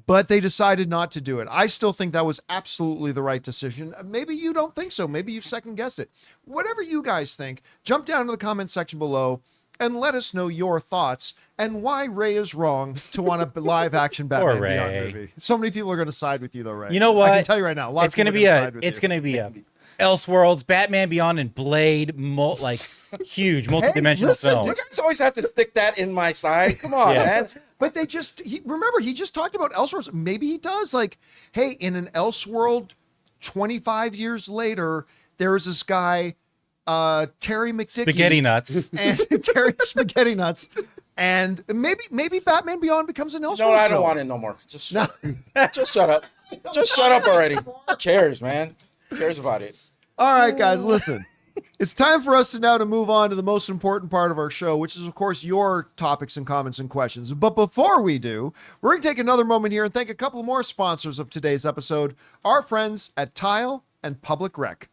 but they decided not to do it. I still think that was absolutely the right decision. Maybe you don't think so. Maybe you've second guessed it. Whatever you guys think, jump down to the comment section below and let us know your thoughts and why Ray is wrong to want a live action Batman Beyond movie. So many people are going to side with you though, Ray. You know what? I can tell you right now. It's going to be a Elseworlds, Batman Beyond, and Blade, huge multi-dimensional film. You guys always have to stick that in my side. Come on, man. But he just talked about Elseworlds. Maybe he does. Like, hey, in an Elseworld, 25 years later, there was this guy, Terry McDickey. Spaghetti Nuts. And Terry Spaghetti Nuts. And maybe Batman Beyond becomes an Elseworlds. No, I don't want it no more. Just shut up. Just shut up already. Who cares, man? Who cares about it? All right, guys, listen. It's time for us to move on to the most important part of our show, which is, of course, your topics and comments and questions. But before we do, we're going to take another moment here and thank a couple more sponsors of today's episode, our friends at Tile and Public Rec.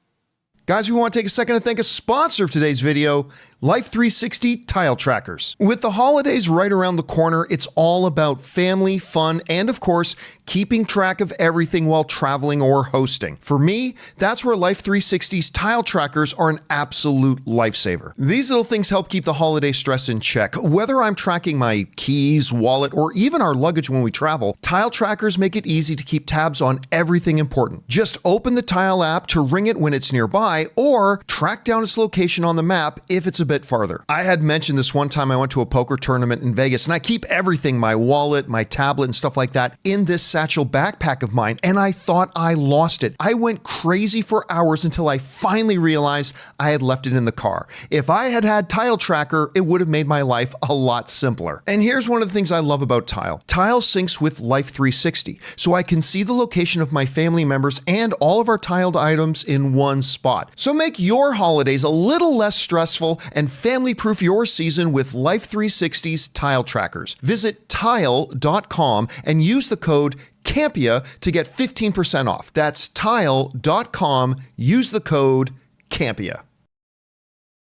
Guys, we want to take a second to thank a sponsor of today's video, Life 360 Tile Trackers. With the holidays right around the corner, it's all about family, fun, and of course, keeping track of everything while traveling or hosting. For me, that's where Life 360's Tile Trackers are an absolute lifesaver. These little things help keep the holiday stress in check. Whether I'm tracking my keys, wallet, or even our luggage when we travel, Tile Trackers make it easy to keep tabs on everything important. Just open the Tile app to ring it when it's nearby, or track down its location on the map if it's a bit farther. I had mentioned this one time I went to a poker tournament in Vegas, and I keep everything, my wallet, my tablet, and stuff like that, in this satchel backpack of mine, and I thought I lost it. I went crazy for hours until I finally realized I had left it in the car. If I had had Tile Tracker, it would have made my life a lot simpler. And here's one of the things I love about Tile. Tile syncs with Life 360, so I can see the location of my family members and all of our tiled items in one spot. So make your holidays a little less stressful and family-proof your season with Life 360's Tile Trackers. Visit tile.com and use the code Campea to get 15% off. That's tile.com. Use the code Campea.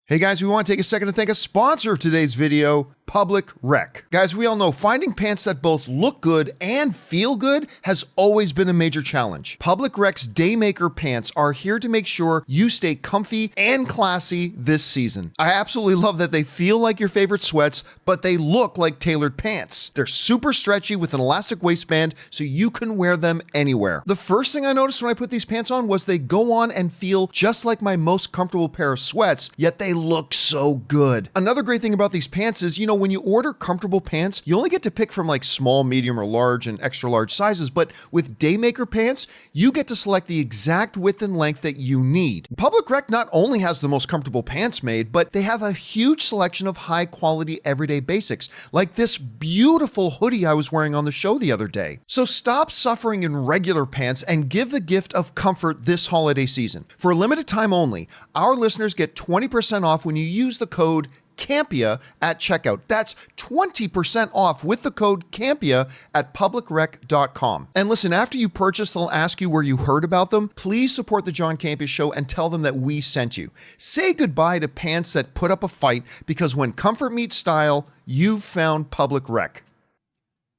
Hey guys, we want to take a second to thank a sponsor of today's video, Public Rec. Guys, we all know finding pants that both look good and feel good has always been a major challenge. Public Rec's Daymaker pants are here to make sure you stay comfy and classy this season. I absolutely love that they feel like your favorite sweats, but they look like tailored pants. They're super stretchy with an elastic waistband, so you can wear them anywhere. The first thing I noticed when I put these pants on was they go on and feel just like my most comfortable pair of sweats, yet they look so good. Another great thing about these pants is, when you order comfortable pants, you only get to pick from like small, medium, or large and extra large sizes, but with Daymaker pants, you get to select the exact width and length that you need. Public Rec not only has the most comfortable pants made, but they have a huge selection of high quality everyday basics, like this beautiful hoodie I was wearing on the show the other day. So stop suffering in regular pants and give the gift of comfort this holiday season. For a limited time only, our listeners get 20% off when you use the code Campea at checkout. That's 20% off with the code Campea at publicrec.com. And listen, after you purchase, they'll ask you where you heard about them. Please support the John Campea Show and tell them that we sent you. Say goodbye to pants that put up a fight, because when comfort meets style, you've found Public Rec.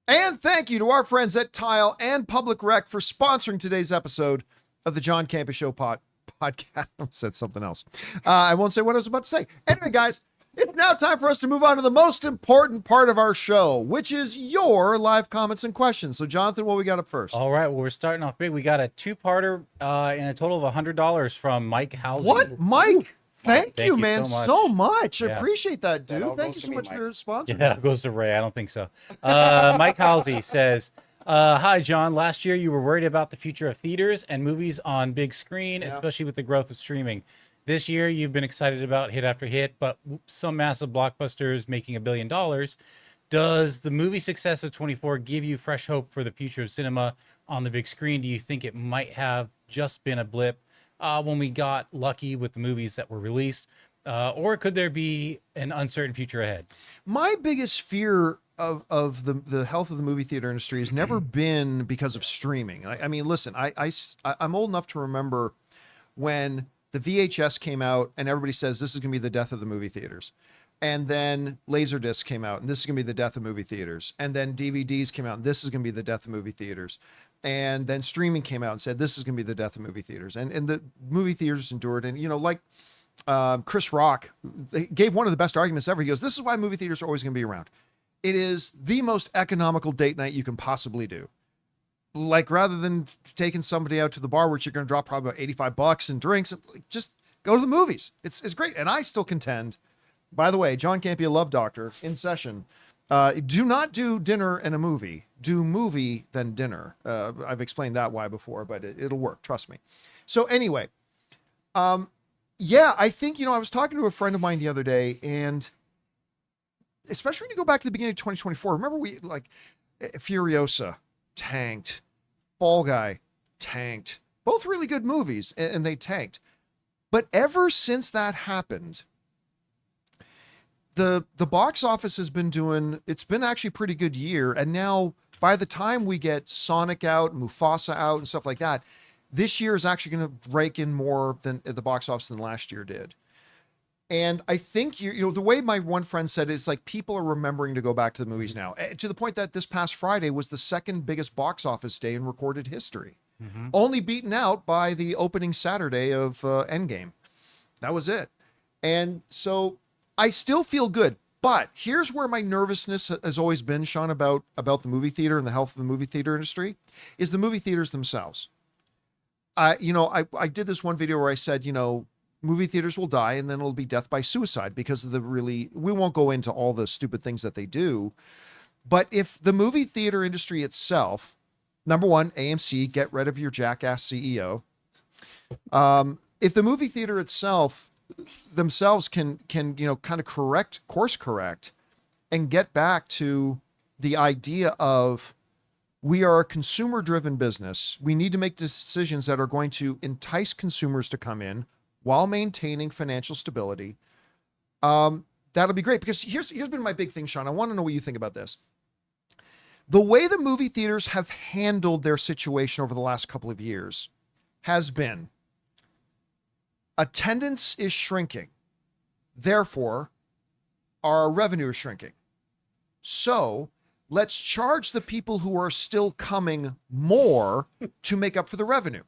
And thank you to our friends at Tile and Public Rec for sponsoring today's episode of the John Campea Show podcast. I said something else. I won't say what I was about to say. Anyway, guys, it's now time for us to move on to the most important part of our show, which is your live comments and questions. So, Jonathan, what we got up first? All right. Well, we're starting off big. We got a two-parter and a total of $100 from Mike Halsey. What? Mike? Thank you, you man, so much. I Yeah. appreciate that, dude. That Thank you so much for your sponsor. Yeah, that goes to Ray. I don't think so. Mike Halsey says, hi, John. Last year, you were worried about the future of theaters and movies on big screen, especially with the growth of streaming. This year, you've been excited about hit after hit, but some massive blockbusters making $1 billion. Does the movie success of 24 give you fresh hope for the future of cinema on the big screen? Do you think it might have just been a blip when we got lucky with the movies that were released? Or could there be an uncertain future ahead? My biggest fear of the health of the movie theater industry has never been because of streaming. I mean, listen, I'm old enough to remember when the VHS came out and everybody says this is going to be the death of the movie theaters. And then Laserdisc came out and this is going to be the death of movie theaters. And then DVDs came out and this is going to be the death of movie theaters. And then streaming came out and said this is going to be the death of movie theaters. And the movie theaters endured. And, like Chris Rock gave one of the best arguments ever. He goes, this is why movie theaters are always going to be around. It is the most economical date night you can possibly do. Like, rather than taking somebody out to the bar, which you're going to drop probably about $85 in drinks, just go to the movies. It's great. And I still contend, by the way, John Campea Love Doctor in session, do not do dinner and a movie. Do movie, then dinner. I've explained that why before, but it'll work. Trust me. So anyway, I think, I was talking to a friend of mine the other day, and especially when you go back to the beginning of 2024, remember Furiosa tanked, Fall Guy tanked, both really good movies, and they tanked. But ever since that happened, the box office has been it's been actually a pretty good year. And now by the time we get Sonic out, Mufasa out and stuff like that, this year is actually going to rake in more than at the box office than last year did. And I think the way my one friend said it is like people are remembering to go back to the movies now, to the point that this past Friday was the second biggest box office day in recorded history, only beaten out by the opening Saturday of Endgame. That was it. And so I still feel good, but here's where my nervousness has always been, Sean, about the movie theater and the health of the movie theater industry, is the movie theaters themselves. I did this one video where I said, movie theaters will die and then it'll be death by suicide because of we won't go into all the stupid things that they do. But if the movie theater industry itself, number one, AMC, get rid of your jackass CEO. If the movie theater itself themselves can kind of course correct and get back to the idea of we are a consumer driven business. We need to make decisions that are going to entice consumers to come in while maintaining financial stability. That'll be great, because here's been my big thing, Sean. I want to know what you think about this. The way the movie theaters have handled their situation over the last couple of years has been attendance is shrinking. Therefore, our revenue is shrinking. So let's charge the people who are still coming more to make up for the revenue.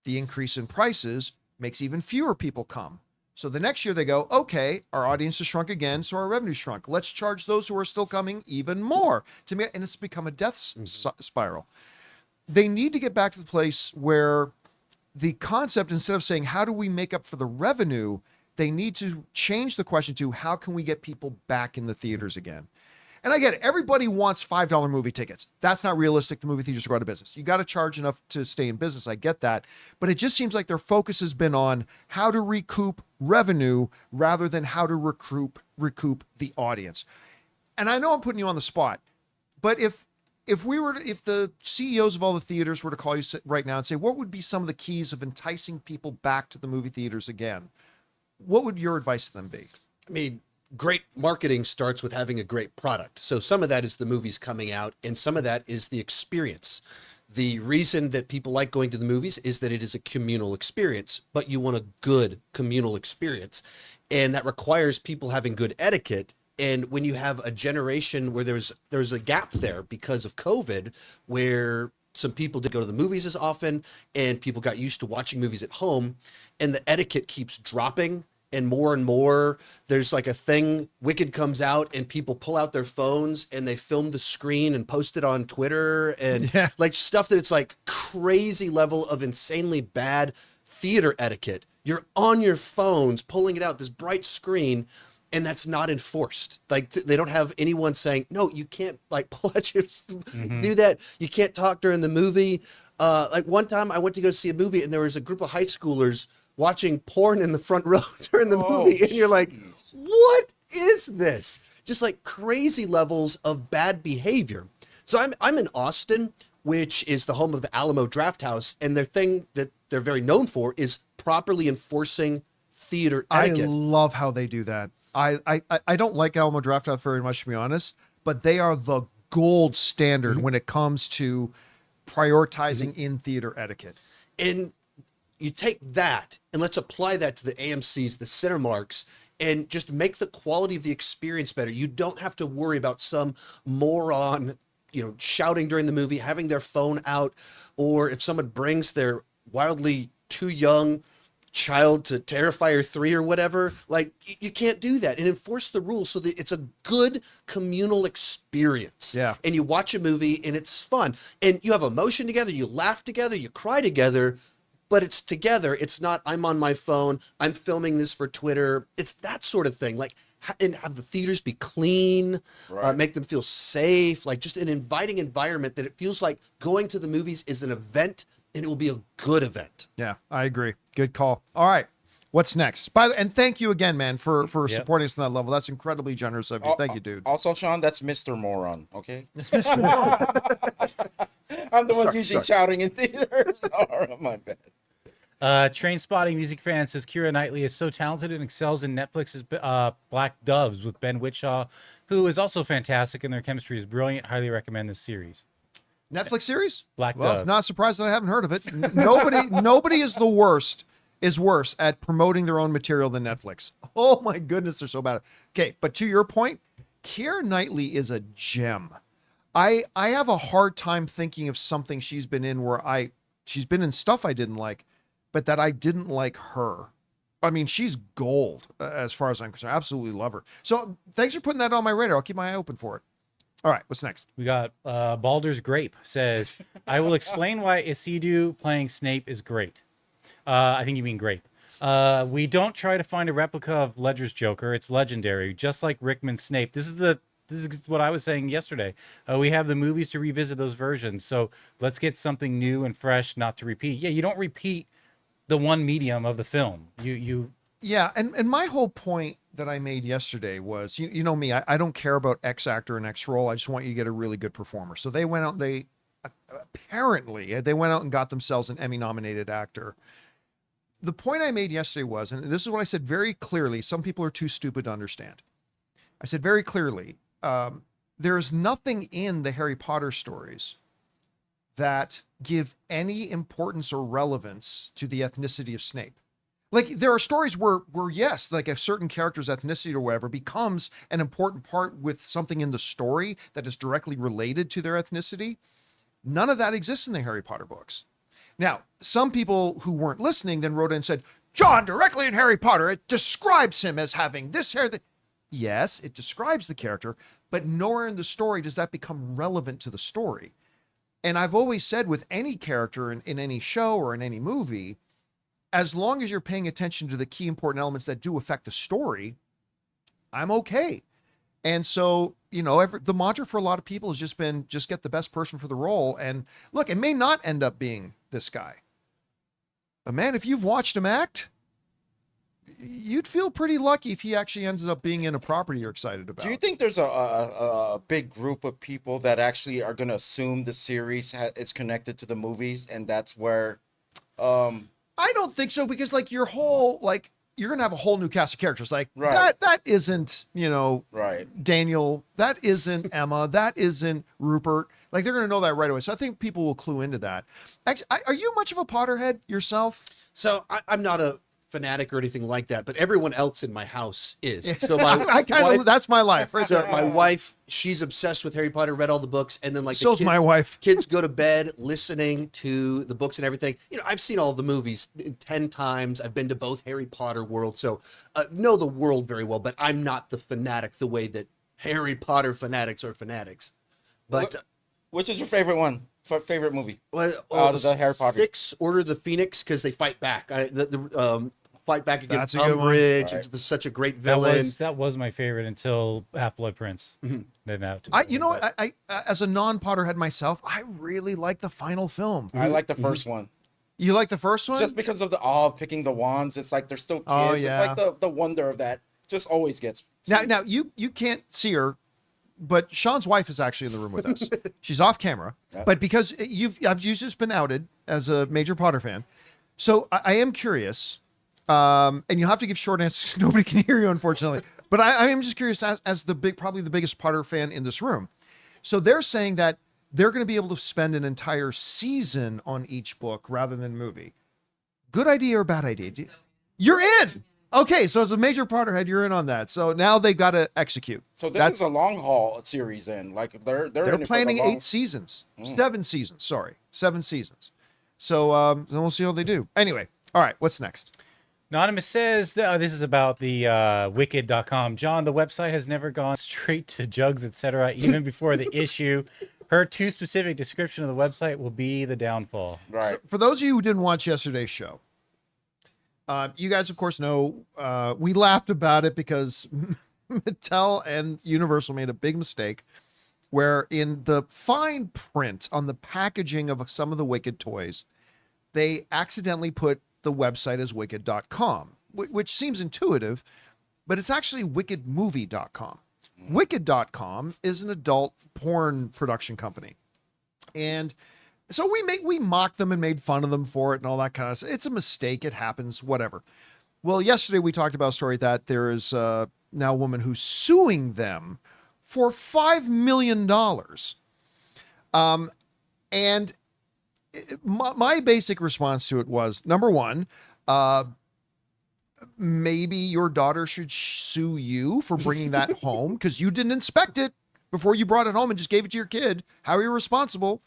The increase in prices makes even fewer people come. So the next year they go, okay, our audience has shrunk again, so our revenue shrunk. Let's charge those who are still coming even more to me, and it's become a death spiral. They need to get back to the place where the concept, instead of saying, how do we make up for the revenue, they need to change the question to, how can we get people back in the theaters again? And I get it. Everybody wants $5 movie tickets. That's not realistic. The movie theaters are out of business. You got to charge enough to stay in business. I get that. But it just seems like their focus has been on how to recoup revenue rather than how to recoup the audience. And I know I'm putting you on the spot, but if the CEOs of all the theaters were to call you right now and say, what would be some of the keys of enticing people back to the movie theaters again? What would your advice to them be? I mean, great marketing starts with having a great product. So some of that is the movies coming out, and some of that is the experience. The reason that people like going to the movies is that it is a communal experience, but you want a good communal experience. And that requires people having good etiquette. And when you have a generation where there's a gap there because of COVID, where some people didn't go to the movies as often and people got used to watching movies at home, and the etiquette keeps dropping, and more, there's like a thing, Wicked comes out and people pull out their phones and they film the screen and post it on Twitter, and like stuff that it's like crazy level of insanely bad theater etiquette. You're on your phones pulling it out, this bright screen, and that's not enforced. Like they don't have anyone saying, no, you can't like pull out your, do that. You can't talk during the movie. Like one time I went to go see a movie and there was a group of high schoolers watching porn in the front row during the movie. And you're like, what is this? Just like crazy levels of bad behavior. So I'm in Austin, which is the home of the Alamo Drafthouse. And their thing that they're very known for is properly enforcing theater etiquette. I love how they do that. I don't like Alamo Drafthouse very much, to be honest, but they are the gold standard when it comes to prioritizing in theater etiquette. And you take that and let's apply that to the AMCs, the Cinemarks, and just make the quality of the experience better. You don't have to worry about some moron, shouting during the movie, having their phone out, or if someone brings their wildly too young child to Terrifier 3 or whatever, like you can't do that, and enforce the rules so that it's a good communal experience. Yeah. And you watch a movie and it's fun and you have emotion together, you laugh together, you cry together, but it's together. It's not, I'm on my phone, I'm filming this for Twitter. It's that sort of thing. Like, and have the theaters be clean, right. Make them feel safe, like just an inviting environment that it feels like going to the movies is an event, and it will be a good event. Yeah, I agree. Good call. All right. What's next? And thank you again, man, for supporting us on that level. That's incredibly generous of you. Thank you, dude. Also, Sean, that's Mr. Moron, okay? Mr. Moron. I'm the one usually shouting in theaters. Oh, my bad. Train Spotting music fan says Keira Knightley is so talented and excels in Netflix's Black Doves with Ben Whishaw, who is also fantastic, and their chemistry is brilliant. Highly recommend this series. Netflix series? Black Doves. Not surprised that I haven't heard of it. Nobody is the worst is worse at promoting their own material than Netflix. Oh my goodness, they're so bad. Okay, but to your point, Keira Knightley is a gem. I have a hard time thinking of something she's been in where she's been in stuff I didn't like, but that I didn't like her. I mean, she's gold as far as I'm concerned. I absolutely love her. So thanks for putting that on my radar. I'll keep my eye open for it. All right, what's next? We got Baldur's Grape says, I will explain why Isildur playing Snape is great. I think you mean grape. We don't try to find a replica of Ledger's Joker. It's legendary, just like Rickman's Snape. This is what I was saying yesterday. We have the movies to revisit those versions. So let's get something new and fresh, not to repeat. Yeah, you don't repeat the one medium of the film. Yeah, and my whole point that I made yesterday was, you know me, I don't care about X actor and X role. I just want you to get a really good performer. So they went out and apparently they went out and got themselves an Emmy-nominated actor. The point I made yesterday was, and this is what I said very clearly, some people are too stupid to understand. I said very clearly, there's nothing in the Harry Potter stories that give any importance or relevance to the ethnicity of Snape. Like, there are stories where yes, like a certain character's ethnicity or whatever becomes an important part with something in the story that is directly related to their ethnicity. None of that exists in the Harry Potter books. Now, some people who weren't listening then wrote in and said, John, directly in Harry Potter, it describes him as having this hair. Yes, it describes the character, but nowhere in the story does that become relevant to the story. And I've always said with any character in any show or in any movie, as long as you're paying attention to the key important elements that do affect the story, I'm okay. And so, you know, the mantra for a lot of people has just been, just get the best person for the role. And look, it may not end up being this guy. But man, if you've watched him act, you'd feel pretty lucky if he actually ends up being in a property you're excited about. Do you think there's a big group of people that actually are going to assume the series is connected to the movies, and that's where... I don't think so, because like your whole, like, you're going to have a whole new cast of characters. Like that isn't, you know, Daniel, that isn't Emma, that isn't Rupert. Like, they're going to know that right away. So I think people will clue into that. Actually, are you much of a Potterhead yourself? So I'm not a fanatic or anything like that, but everyone else in my house is. So I kind of, that's my life. Right? So my wife, she's obsessed with Harry Potter, read all the books, and then like so's my wife. Kids go to bed listening to the books and everything. You know, I've seen all the movies 10 times. I've been to both Harry Potter worlds, so know the world very well. But I'm not the fanatic the way that Harry Potter fanatics are fanatics. But which is your favorite one? Favorite movie? Well, out of the Harry Potter. 6, Order of the Phoenix, because they fight back. Fight back against Umbridge. Right. It's such a great villain. That was my favorite until Half-Blood Prince. Mm-hmm. Then that. You know what? I as a non-Potterhead myself, I really like the final film. I like the first one. You like the first one? Just because of the awe of picking the wands. It's like they're still kids. Oh, yeah. It's like the wonder of that just always gets. Now you can't see her, but Sean's wife is actually in the room with us. She's off camera, but because I've just been outed as a major Potter fan, so I am curious. And you'll have to give short answers because nobody can hear you, unfortunately. But I am just curious, as probably the biggest Potter fan in this room. So they're saying that they're going to be able to spend an entire season on each book rather than movie. Good idea or bad idea? You're in. Okay, so as a major Potterhead, you're in on that. So now they got to execute. So this is a long haul series, then. Like they're planning 8 seasons, 7 seasons. Sorry, 7 seasons. So then we'll see how they do. Anyway, all right, what's next? Anonymous says, this is about the wicked.com. John, the website has never gone straight to jugs, etc., even before the issue. Her too specific description of the website will be the downfall. Right. For those of you who didn't watch yesterday's show, you guys, of course, know we laughed about it because Mattel and Universal made a big mistake where in the fine print on the packaging of some of the Wicked toys, they accidentally put the website as wicked.com, which seems intuitive, but it's actually wickedmovie.com. Wicked.com is an adult porn production company. And so we mocked them and made fun of them for it and all that kind of stuff. It's a mistake. It happens, whatever. Well, yesterday we talked about a story that there is now a woman who's suing them for $5 million. And my basic response to it was, number one, Maybe your daughter should sue you for bringing that home because you didn't inspect it before you brought it home and just gave it to your kid. How irresponsible.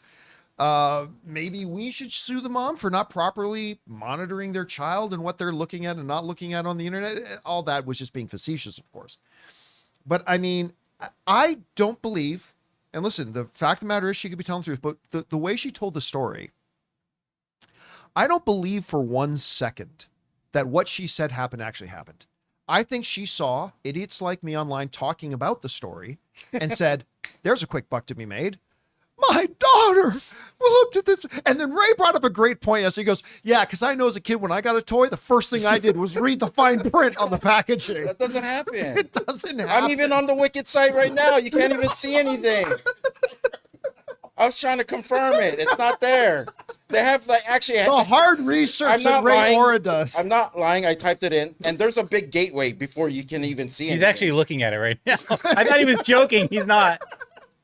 Maybe we should sue the mom for not properly monitoring their child and what they're looking at and not looking at on the internet. All that was just being facetious, of course. But I mean, I don't believe, and listen, the fact of the matter is she could be telling the truth, but the way she told the story, I don't believe for 1 second that what she said actually happened. I think she saw idiots like me online talking about the story and said, there's a quick buck to be made. My daughter looked at this. And then Ray brought up a great point. As he goes, yeah, because I know as a kid, when I got a toy, the first thing I did was read the fine print on the packaging. That doesn't happen. It doesn't happen. I'm even on the Wicked site right now. You can't even see anything. I was trying to confirm it. It's not there. They have the hard research that Ray Aura does. I'm not lying. I typed it in, and there's a big gateway before you can even see it. He's actually looking at it right now. I thought he was joking. He's not.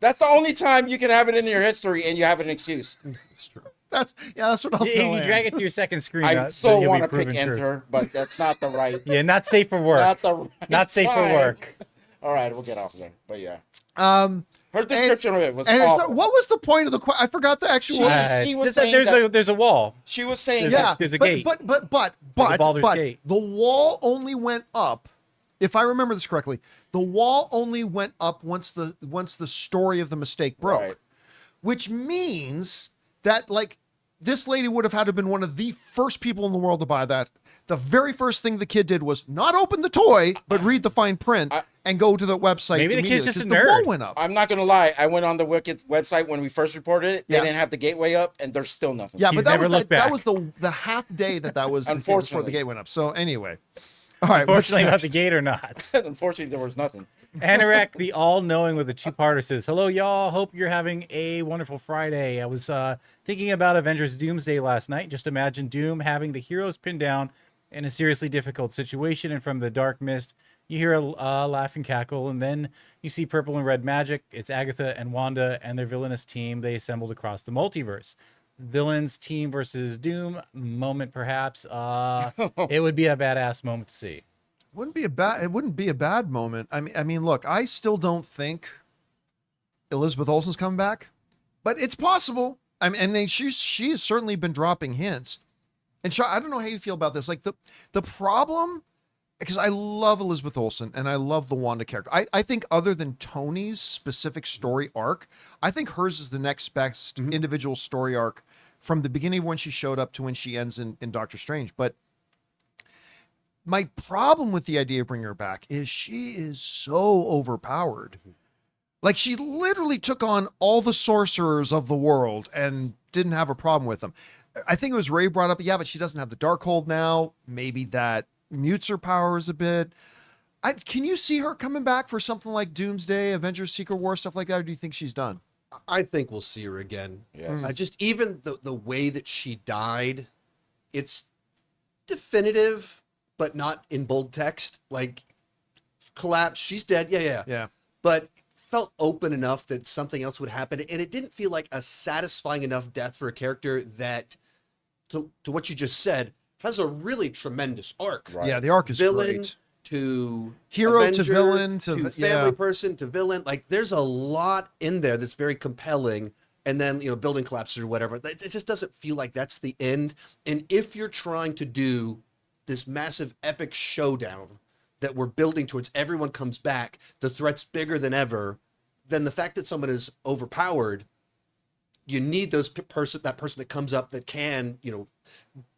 That's the only time you can have it in your history, and you have an excuse. It's true. That's what I'll tell you you. drag it to your second screen. I so want to pick enter, but that's not the right. Yeah, not safe for work. Not the right not safe time. for work. All right, we'll get off there. But yeah. Her description of it was and awful. what was the point of the question? I forgot the actual. He was saying there's a wall. She was saying There's a gate. But Gate. the wall only went up. If I remember this correctly, the wall only went up once the story of the mistake broke, Right. Which means that like this lady would have had to have been one of the first people in the world to buy that. The very first thing the kid did was not open the toy, but read the fine print and go to the website. Maybe the kid's just a the nerd. wall went up. I'm not gonna lie. I went on the Wicked website when we first reported it. They Yeah. didn't have the gateway up, and there's still nothing. Yeah, He's but that never was looked that back. was the half day that was before Unfortunately. the gate went up. So anyway, all right. What's Fortunately, about the next? gate or not. Unfortunately, there was nothing. Anorak, the all-knowing with a two-parter, says, hello, y'all. Hope you're having a wonderful Friday. I was thinking about Avengers Doomsday last night. Just imagine Doom having the heroes pinned down in a seriously difficult situation, and from the dark mist, you hear a laughing cackle, and then you see purple and red magic. It's Agatha and Wanda and their villainous team. They assembled across the multiverse. Villains team versus Doom moment, perhaps. It would be a badass moment to see. It wouldn't be a bad moment. I mean, look, I still don't think Elizabeth Olsen's coming back, but it's possible. I mean, and she has certainly been dropping hints. And I don't know how you feel about this. Like the problem, because I love Elizabeth Olsen and I love the Wanda character. I think other than Tony's specific story arc, I think hers is the next best individual story arc from the beginning of when she showed up to when she ends in Doctor Strange. But my problem with the idea of bringing her back is she is so overpowered. Like she literally took on all the sorcerers of the world and didn't have a problem with them. I think it was Ray brought up, yeah, but she doesn't have the Darkhold now. Maybe that mutes her powers a bit. Can you see her coming back for something like Doomsday, Avengers Secret War, stuff like that, or do you think she's done? I think we'll see her again. Yes. Just even the way that she died, it's definitive, but not in bold text. Like, collapse, she's dead, yeah. But felt open enough that something else would happen, and it didn't feel like a satisfying enough death for a character that, to what you just said, has a really tremendous arc. Right. Yeah, the arc is Villain great. To Hero Avenger, to villain to family person to villain. Like, there's a lot in there that's very compelling. And then, building collapses or whatever. It just doesn't feel like that's the end. And if you're trying to do this massive epic showdown that we're building towards, everyone comes back, the threat's bigger than ever, then the fact that someone is overpowered, you need that person that comes up that can,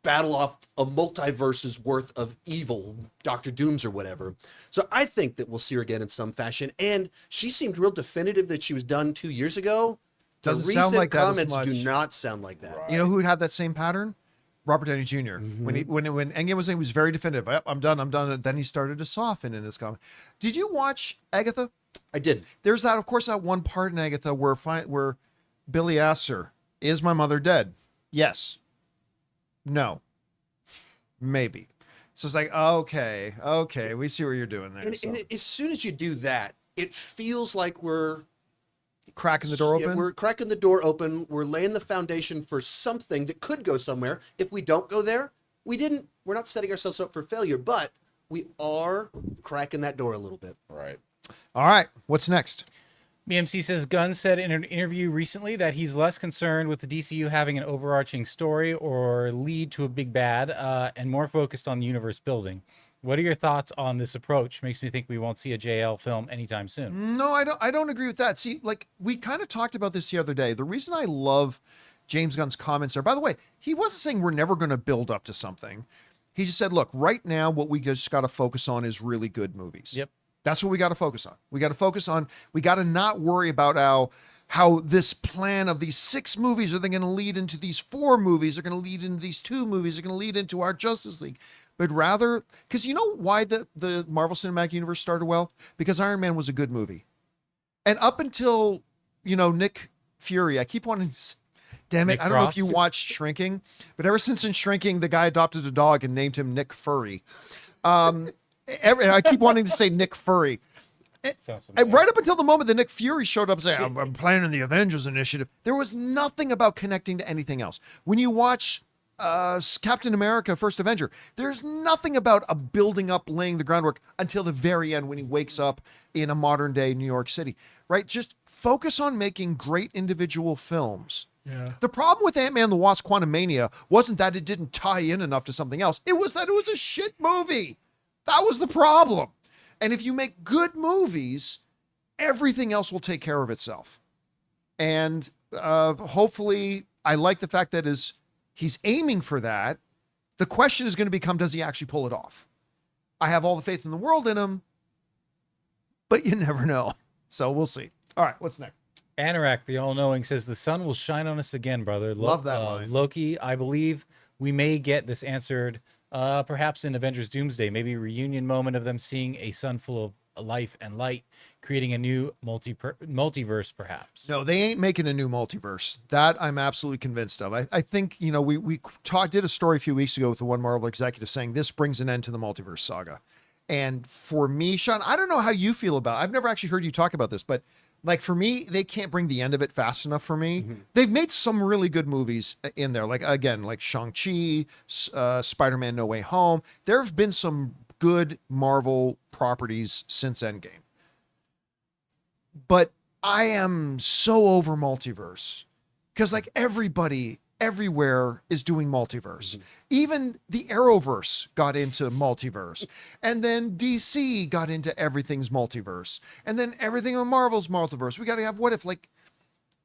battle off a multiverse's worth of evil, Dr. Dooms or whatever. So I think that we'll see her again in some fashion. And she seemed real definitive that she was done 2 years ago. Doesn't the sound recent like that as comments much. do not sound like that. Right. You know who had that same pattern? Robert Downey Jr. When Endgame was saying, he was very definitive. Yep, I'm done. And then he started to soften in his comment. Did you watch Agatha? I did. There's that, of course, that one part in Agatha where Billy asks her, "Is my mother dead?" Yes. No. Maybe. So it's like, okay, we see what you're doing there. And as soon as you do that, it feels like we're cracking the door open. We're cracking the door open. We're laying the foundation for something that could go somewhere. If we don't go there, we're not setting ourselves up for failure, but we are cracking that door a little bit. Right. All right. What's next? BMC says Gunn said in an interview recently that he's less concerned with the DCU having an overarching story or lead to a big bad, and more focused on the universe building. What are your thoughts on this approach? Makes me think we won't see a JL film anytime soon. No, I don't agree with that. See, like we kind of talked about this the other day. The reason I love James Gunn's comments there, by the way, he wasn't saying we're never going to build up to something. He just said, look, right now, what we just got to focus on is really good movies. Yep. That's what we got to focus on. We got to focus on, we got to not worry about how this plan of these 6 movies are they going to lead into these 4 movies, are going to lead into these 2 movies, are going to lead into our Justice League. But rather, because you know why the Marvel Cinematic Universe started well? Because Iron Man was a good movie. And up until, Nick Fury, I keep wanting to say, damn it, Nick I don't Frost. know if you watched Shrinking, but ever since in Shrinking, the guy adopted a dog and named him Nick Furry. I keep wanting to say Nick Furry. And right up until the moment that Nick Fury showed up saying, I'm planning the Avengers Initiative, there was nothing about connecting to anything else. When you watch Captain America First Avenger, there's nothing about a building up, laying the groundwork until the very end when he wakes up in a modern day New York City, right? Just focus on making great individual films. Yeah. The problem with Ant-Man and the Wasp: Quantumania wasn't that it didn't tie in enough to something else. It was that it was a shit movie. That was the problem. And if you make good movies, everything else will take care of itself. And hopefully, I like the fact that he's aiming for that. The question is going to become, does he actually pull it off? I have all the faith in the world in him, but you never know. So we'll see. All right, what's next? Anorak, the all-knowing, says the sun will shine on us again, brother. Love that line. Loki, I believe we may get this answered perhaps in Avengers Doomsday, maybe a reunion moment of them seeing a sun full of life and light, creating a new multiverse, perhaps. No, they ain't making a new multiverse. That I'm absolutely convinced of. I think, we did a story a few weeks ago with the One Marvel executive saying this brings an end to the multiverse saga. And for me, Sean, I don't know how you feel about it. I've never actually heard you talk about this, but like for me, they can't bring the end of it fast enough for me. Mm-hmm. They've made some really good movies in there. Like Shang-Chi, Spider-Man No Way Home. There have been some good Marvel properties since Endgame. But I am so over multiverse because like everybody everywhere is doing multiverse. Mm-hmm. Even the Arrowverse got into multiverse. And then DC got into everything's multiverse. And then everything on Marvel's multiverse. We got to have what if, like,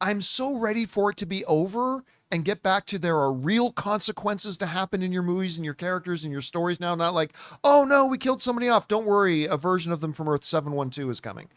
I'm so ready for it to be over and get back to there are real consequences to happen in your movies and your characters and your stories now. Not like, oh no, we killed somebody off. Don't worry, a version of them from Earth 712 is coming.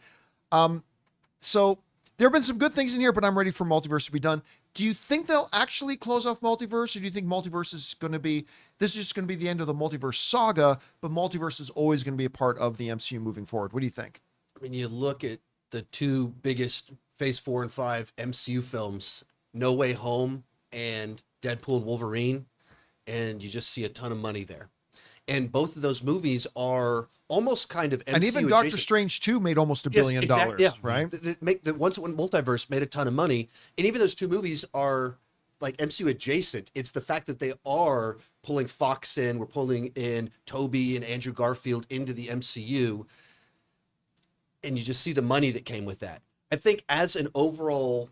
So there have been some good things in here, but I'm ready for multiverse to be done. Do you think they'll actually close off multiverse, or do you think multiverse is going to be, this is just going to be the end of the multiverse saga, but multiverse is always going to be a part of the MCU moving forward? What do you think? I mean, you look at the 2 biggest Phase 4 and 5 MCU films, No Way Home and Deadpool and Wolverine, and you just see a ton of money there. And both of those movies are almost kind of MCU and even Doctor Strange 2 made almost $1 billion, yeah. Right? The Once Upon a Multiverse made a ton of money, and even those 2 movies are like MCU adjacent. It's the fact that they are pulling Fox in, we're pulling in Toby and Andrew Garfield into the MCU, and you just see the money that came with that. I think as an overall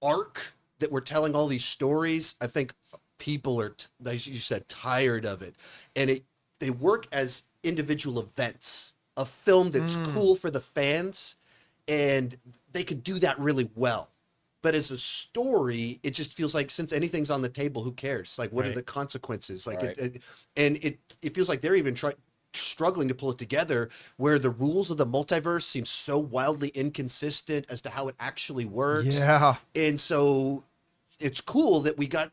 arc that we're telling all these stories, I think people are, as you said, tired of it, and they work as individual events, a film that's cool for the fans, and they can do that really well. But as a story, it just feels like since anything's on the table, who cares? Like, what are the consequences? Like, it feels like they're even struggling to pull it together, where the rules of the multiverse seem so wildly inconsistent as to how it actually works. Yeah, and so it's cool that we got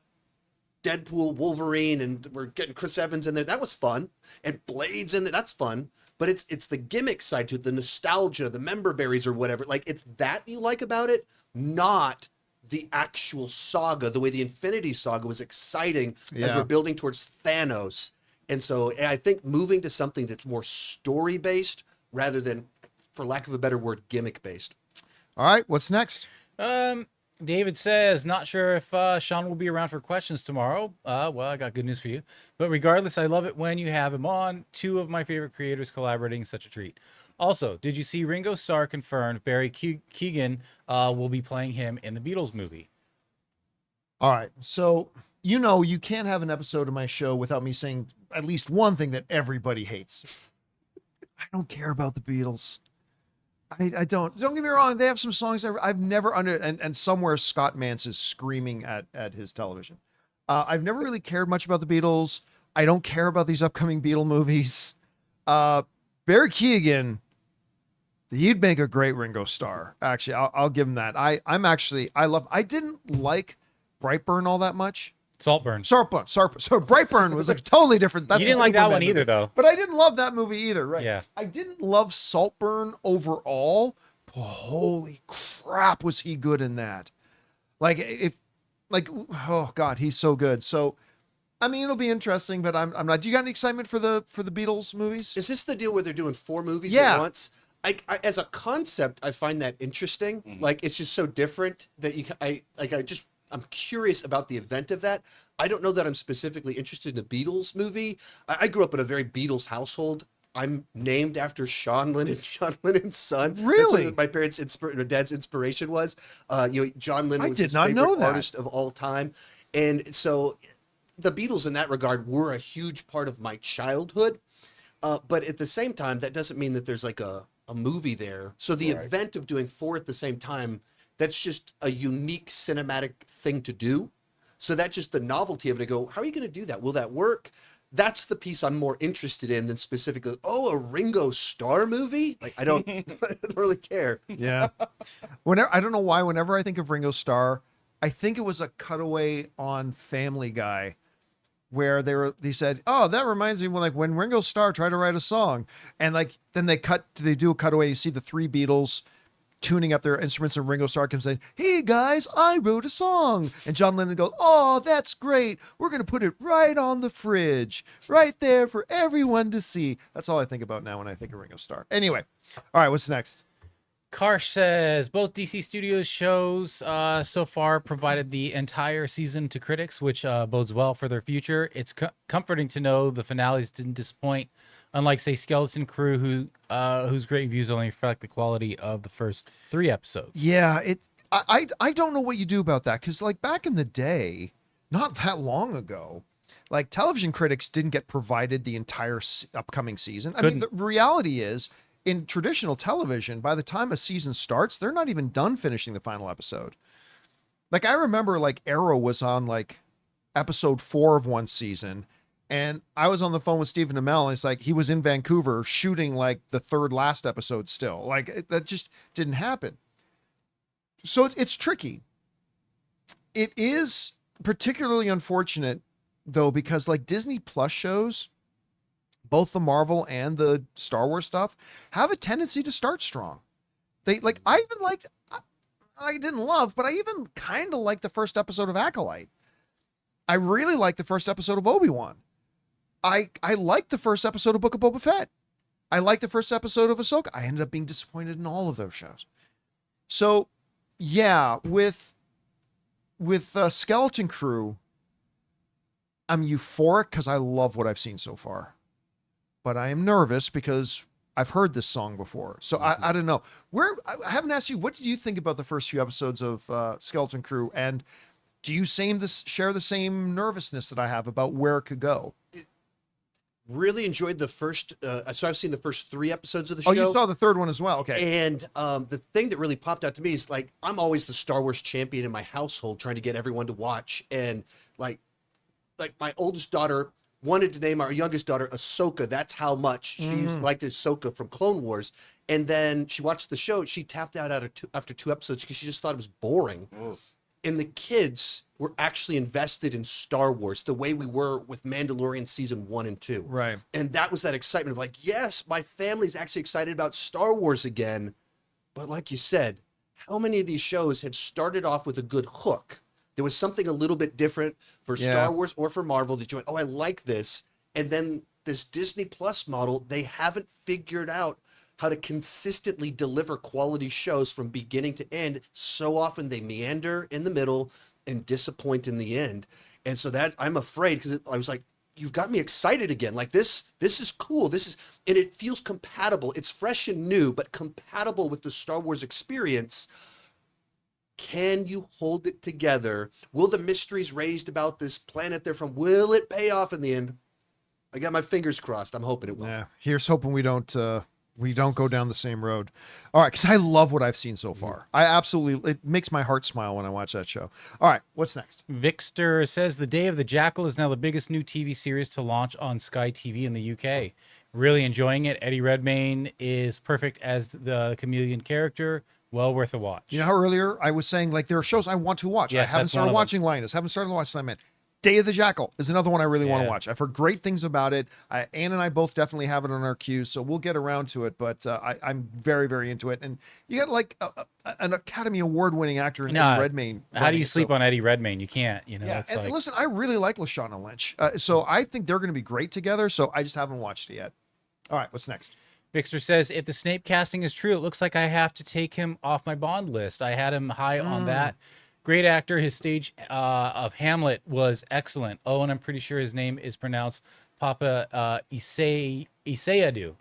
Deadpool, Wolverine, and we're getting Chris Evans in there. That was fun. And Blade's in there. That's fun. But it's the gimmick side to it, the nostalgia, the member berries or whatever. Like, it's that you like about it, not the actual saga, the way the Infinity Saga was exciting as we're building towards Thanos. And so I think moving to something that's more story-based rather than, for lack of a better word, gimmick-based. All right, what's next? David says, not sure if Sean will be around for questions tomorrow. Well, I got good news for you. But regardless, I love it when you have him on. Two of my favorite creators collaborating is such a treat. Also, did you see Ringo Starr confirmed Barry Keoghan will be playing him in the Beatles movie? All right. So, you can't have an episode of my show without me saying at least one thing that everybody hates. I don't care about the Beatles. I don't get me wrong. They have some songs I've never and somewhere Scott Mance is screaming at his television. I've never really cared much about the Beatles. I don't care about these upcoming Beatle movies. Barry Keoghan, he'd make a great Ringo Starr. Actually, I'll give him that. I didn't like Brightburn all that much. Saltburn. So Brightburn was like totally different. That's you didn't like that one either, though. But I didn't love that movie either, right? Yeah. I didn't love Saltburn overall. But holy crap, was he good in that? Oh God, he's so good. So, I mean, it'll be interesting, but I'm not. Do you got any excitement for the Beatles movies? Is this the deal where they're doing 4 movies at once? I as a concept, I find that interesting. Mm-hmm. Like, it's just so different that I'm curious about the event of that. I don't know that I'm specifically interested in a Beatles movie. I grew up in a very Beatles household. I'm named after Sean Lennon, John Lennon's son. Really? That's what my parents' dad's inspiration was. John Lennon was his favorite artist of all time. And so the Beatles in that regard were a huge part of my childhood. But at the same time, that doesn't mean that there's like a movie there. So the event of doing 4 at the same time, that's just a unique cinematic thing to do. So that's just the novelty of it. I go, how are you going to do that? Will that work? That's the piece I'm more interested in than specifically, a Ringo Starr movie? Like, I don't really care. Yeah. I don't know why, whenever I think of Ringo Starr, I think it was a cutaway on Family Guy where they said, oh, that reminds me when Ringo Starr tried to write a song. And then they do a cutaway. You see the 3 Beatles tuning up their instruments, and Ringo Starr comes in, hey guys, I wrote a song. And John Lennon goes, oh, that's great. We're going to put it right on the fridge, right there for everyone to see. That's all I think about now when I think of Ringo Starr. Anyway. All right. What's next? Karsh says both DC Studios shows so far provided the entire season to critics, which bodes well for their future. It's comforting to know the finales didn't disappoint, unlike, say, Skeleton Crew, whose great reviews only reflect the quality of the first 3 episodes. Yeah, I don't know what you do about that, because back in the day, not that long ago, television critics didn't get provided the entire upcoming season. I mean, the reality is, in traditional television, by the time a season starts, they're not even done finishing the final episode. I remember Arrow was on episode 4 of one season, and I was on the phone with Stephen Amell, and it's he was in Vancouver shooting the 3rd last episode still. That just didn't happen. So it's tricky. It is particularly unfortunate though, because Disney Plus shows, both the Marvel and the Star Wars stuff, have a tendency to start strong. They I didn't love, but I even kind of liked the first episode of Acolyte. I really liked the first episode of Obi-Wan. I liked the first episode of Book of Boba Fett. I liked the first episode of Ahsoka. I ended up being disappointed in all of those shows. So, yeah, with Skeleton Crew, I'm euphoric because I love what I've seen so far. But I am nervous because I've heard this song before. So I don't know. I haven't asked you, what did you think about the first few episodes of Skeleton Crew? And do you share the same nervousness that I have about where it could go? Really enjoyed the first, so I've seen the first 3 episodes of the show. Oh, you saw the 3rd one as well. Okay. And the thing that really popped out to me is I'm always the Star Wars champion in my household, trying to get everyone to watch. And like my oldest daughter wanted to name our youngest daughter Ahsoka. That's how much she liked Ahsoka from Clone Wars. And then she watched the show. She tapped out after 2 episodes because she just thought it was boring. Oh. And the kids were actually invested in Star Wars the way we were with Mandalorian season 1 and 2. Right. And that was that excitement of yes, my family's actually excited about Star Wars again. But like you said, how many of these shows have started off with a good hook? There was something a little bit different for Star Wars or for Marvel that you went, oh, I like this. And then this Disney Plus model, they haven't figured out how to consistently deliver quality shows from beginning to end. So often they meander in the middle and disappoint in the end. And so that I'm afraid, because I was like, you've got me excited again. Like this is cool. And it feels compatible. It's fresh and new, but compatible with the Star Wars experience. Can you hold it together? Will the mysteries raised about this planet they're from, will it pay off in the end? I got my fingers crossed. I'm hoping it will. Yeah, here's hoping we don't go down the same road. All right, because I love what I've seen so far. It makes my heart smile when I watch that show. All right, what's next? Victor says The Day of the Jackal is now the biggest new TV series to launch on Sky TV in the UK. Really enjoying it. Eddie Redmayne is perfect as the chameleon character. Well worth a watch. You know how earlier I was saying, like, there are shows I want to watch. Yeah, I haven't started watching Linus. Haven't started watching Sandman. Day of the Jackal is another one I really want to watch. I've heard great things about it. Ann and I both definitely have it on our queues, so we'll get around to it. But I'm very, very into it. And you got like an Academy Award-winning actor in Eddie Redmayne. How do you sleep on Eddie Redmayne? You can't. You know. Yeah, it's and like... listen, I really like Lashana Lynch, so I think they're going to be great together. So I just haven't watched it yet. All right, what's next? Victor says, if the Snape casting is true, it looks like I have to take him off my Bond list. I had him high on that. Great actor. His stage of Hamlet was excellent. Oh, and I'm pretty sure his name is pronounced Papa Isayadu.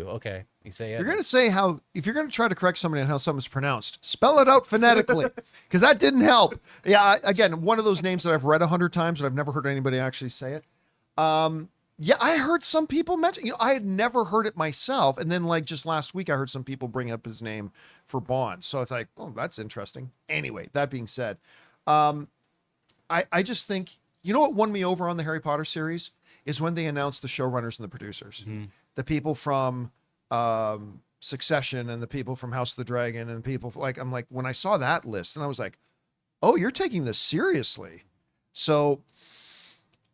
Okay. Isayadu. You're going to say if you're going to try to correct somebody on how something's pronounced, spell it out phonetically, because that didn't help. Yeah, again, one of those names that I've read 100 times, but I've never heard anybody actually say it. Yeah, I heard some people mention, I had never heard it myself. And then like just last week, I heard some people bring up his name for Bond. So it's like, oh, that's interesting. Anyway, that being said, I just think, you know what won me over on the Harry Potter series is when they announced the showrunners and the producers, the people from Succession and the people from House of the Dragon and the people I'm like, when I saw that list and I was like, oh, you're taking this seriously. So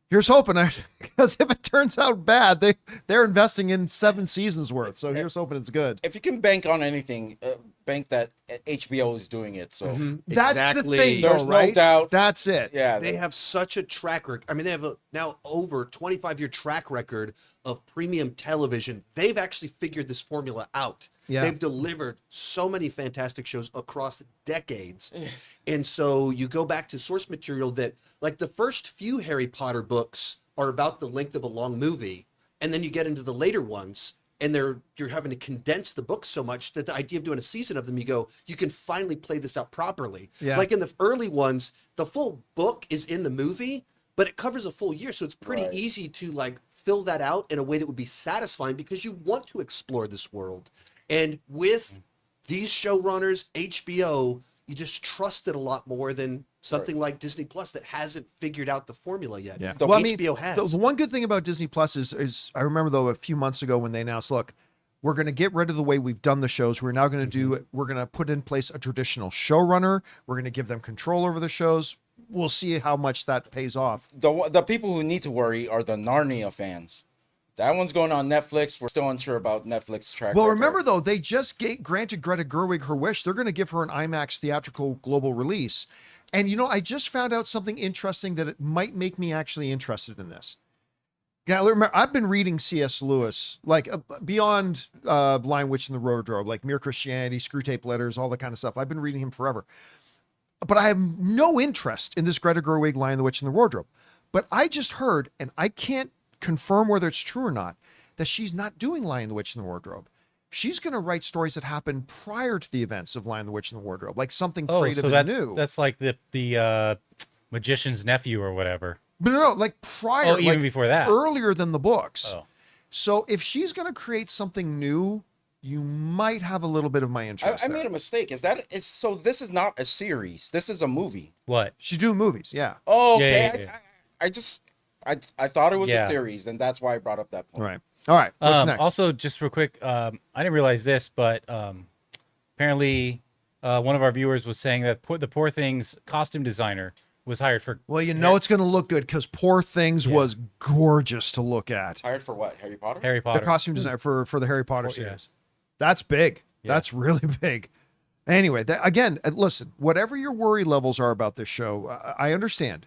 here's hoping, because if it turns out bad, they're investing in 7 seasons worth. So here's hoping it's good. If you can bank on anything, bank that HBO is doing it. So that's exactly. the thing. There's right? no doubt. That's it. Yeah, they have such a track record. I mean, they have a now over 25-year track record of premium television. They've actually figured this formula out. Yeah. They've delivered so many fantastic shows across decades. And so you go back to source material that, like, the first few Harry Potter books are about the length of a long movie. And then you get into the later ones and you're having to condense the book so much that the idea of doing a season of them, you can finally play this out properly. Yeah. Like in the early ones, the full book is in the movie, but it covers a full year. So it's pretty easy to like fill that out in a way that would be satisfying because you want to explore this world. And with these showrunners, HBO, you just trust it a lot more than something like Disney Plus that hasn't figured out the formula yet. Yeah. Well, HBO has. The one good thing about Disney Plus is I remember though a few months ago when they announced, look, we're going to get rid of the way we've done the shows. We're now going to we're going to put in place a traditional showrunner. We're going to give them control over the shows. We'll see how much that pays off. The people who need to worry are the Narnia fans. That one's going on Netflix. We're still unsure about Netflix track record. Remember, though, they just granted Greta Gerwig her wish. They're going to give her an IMAX theatrical global release. And, I just found out something interesting that it might make me actually interested in this. Yeah, remember, I've been reading C.S. Lewis, like beyond Blind Witch in the Wardrobe, like Mere Christianity, Screwtape Letters, all that kind of stuff. I've been reading him forever. But I have no interest in this Greta Gerwig Lion, the Witch in the Wardrobe. But I just heard, and I can't confirm whether it's true or not, that she's not doing Lion, the Witch in the Wardrobe. She's going to write stories that happen prior to the events of Lion, the Witch in the Wardrobe, like something creative and new. That's like the magician's nephew or whatever. But no, like prior. Oh, even before that. Earlier than the books. Oh. So if she's going to create something new, you might have a little bit of my interest. I made a mistake. So this is not a series. This is a movie. What? She's doing movies, yeah. Oh, okay. Yeah. I thought it was a series, and that's why I brought up that point. All right. What's next? Also, just real quick, I didn't realize this, but apparently one of our viewers was saying that the Poor Things costume designer was hired for... Well, it's going to look good because Poor Things was gorgeous to look at. Hired for what? Harry Potter? Harry Potter. The costume designer for the Harry Potter series. Yeah. That's big. Yeah. That's really big. Anyway, again, listen, whatever your worry levels are about this show, I understand.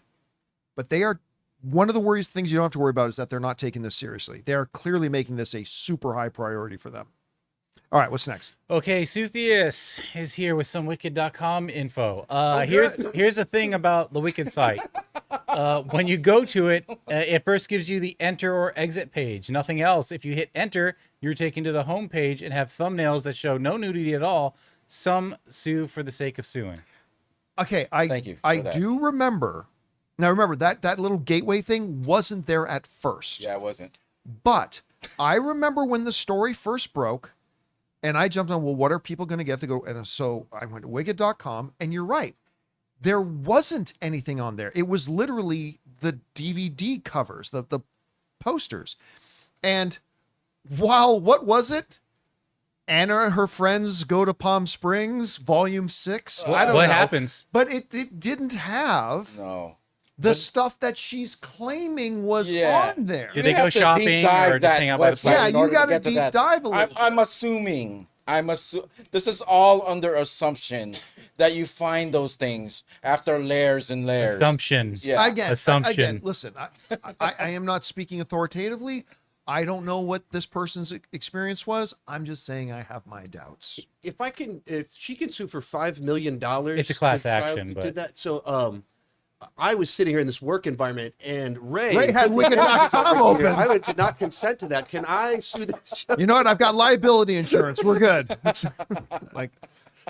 But they are... One of the things you don't have to worry about is that they're not taking this seriously. They are clearly making this a super high priority for them. All right, what's next? Okay, Suthius is here with some Wicked.com info. good. Here's the thing about the Wicked site. When you go to it, it first gives you the enter or exit page. Nothing else. If you hit enter, you're taken to the home page and have thumbnails that show no nudity at all. Some sue for the sake of suing. Okay, Thank you I for that. do remember. Now remember that little gateway thing wasn't there at first. Yeah, it wasn't. But I remember when the story first broke, and I jumped on, well, what are people going to get to go? And so I went to wicked.com, and you're right. There wasn't anything on there. It was literally the DVD covers, the posters. And while, what was it? Anna and her friends go to Palm Springs, volume 6. I don't know. What happens? But it didn't have the stuff that she's claiming was on there. Did they go shopping or just hang out by the Yeah, you got to deep dive a little. I'm assuming. This is all under assumption that you find those things after layers and layers. Assumptions. Yeah. Again, listen, I am not speaking authoritatively. I don't know what this person's experience was. I'm just saying I have my doubts. If she can sue for $5 million, it's a class action. But did that. So, I was sitting here in this work environment, and Ray had Wicked.com open. I did not consent to that. Can I sue this? You know what? I've got liability insurance. We're good. It's like,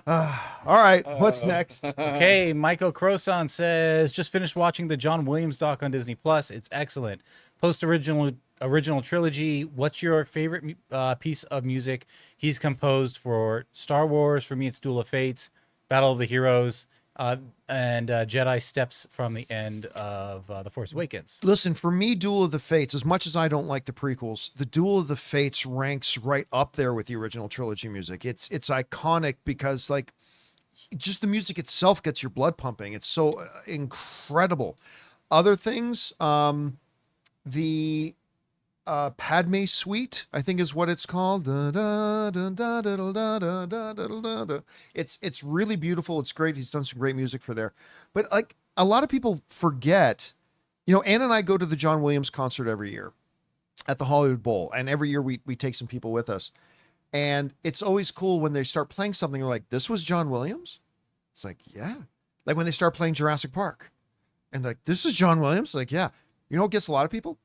all right. What's next? Okay, Michael Croson says, just finished watching the John Williams doc on Disney Plus. It's excellent. Post original trilogy. What's your favorite piece of music he's composed for Star Wars? For me, it's Duel of Fates, Battle of the Heroes, and Jedi Steps from the End of The Force Awakens. Listen, for me, Duel of the Fates, as much as I don't like the prequels, the Duel of the Fates ranks right up there with the original trilogy music. It's iconic because, like, just the music itself gets your blood pumping. It's so incredible. Other things, the Padme Suite, I think is what it's called. It's really beautiful. It's great. He's done some great music for there. But like a lot of people forget, you know, Ann and I go to the John Williams concert every year at the Hollywood Bowl. And every year we take some people with us. And it's always cool when they start playing something, they're like, this was John Williams? It's like, yeah. Like when they start playing Jurassic Park. And like, this is John Williams? Like, yeah. You know what gets a lot of people?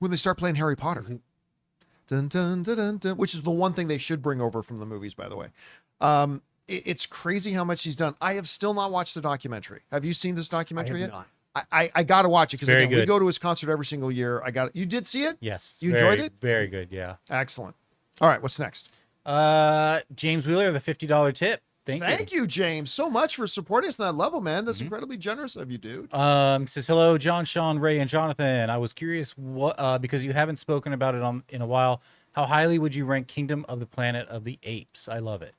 When they start playing Harry Potter. Dun, dun, dun, dun, dun, which is the one thing they should bring over from the movies, by the way. It's crazy how much he's done. I have still not watched the documentary. Have you seen this documentary yet? Not. I got to watch it because we good. go to his concert every single year. You did see it? Yes. You enjoyed it? Very good, yeah. Excellent. All right, what's next? James Wheeler, the $50 tip. Thank you, James, so much for supporting us on that level, man. That's incredibly generous of you, dude. Says, hello, John, Sean, Ray, and Jonathan. I was curious what because you haven't spoken about it in a while. How highly would you rank Kingdom of the Planet of the Apes? I love it.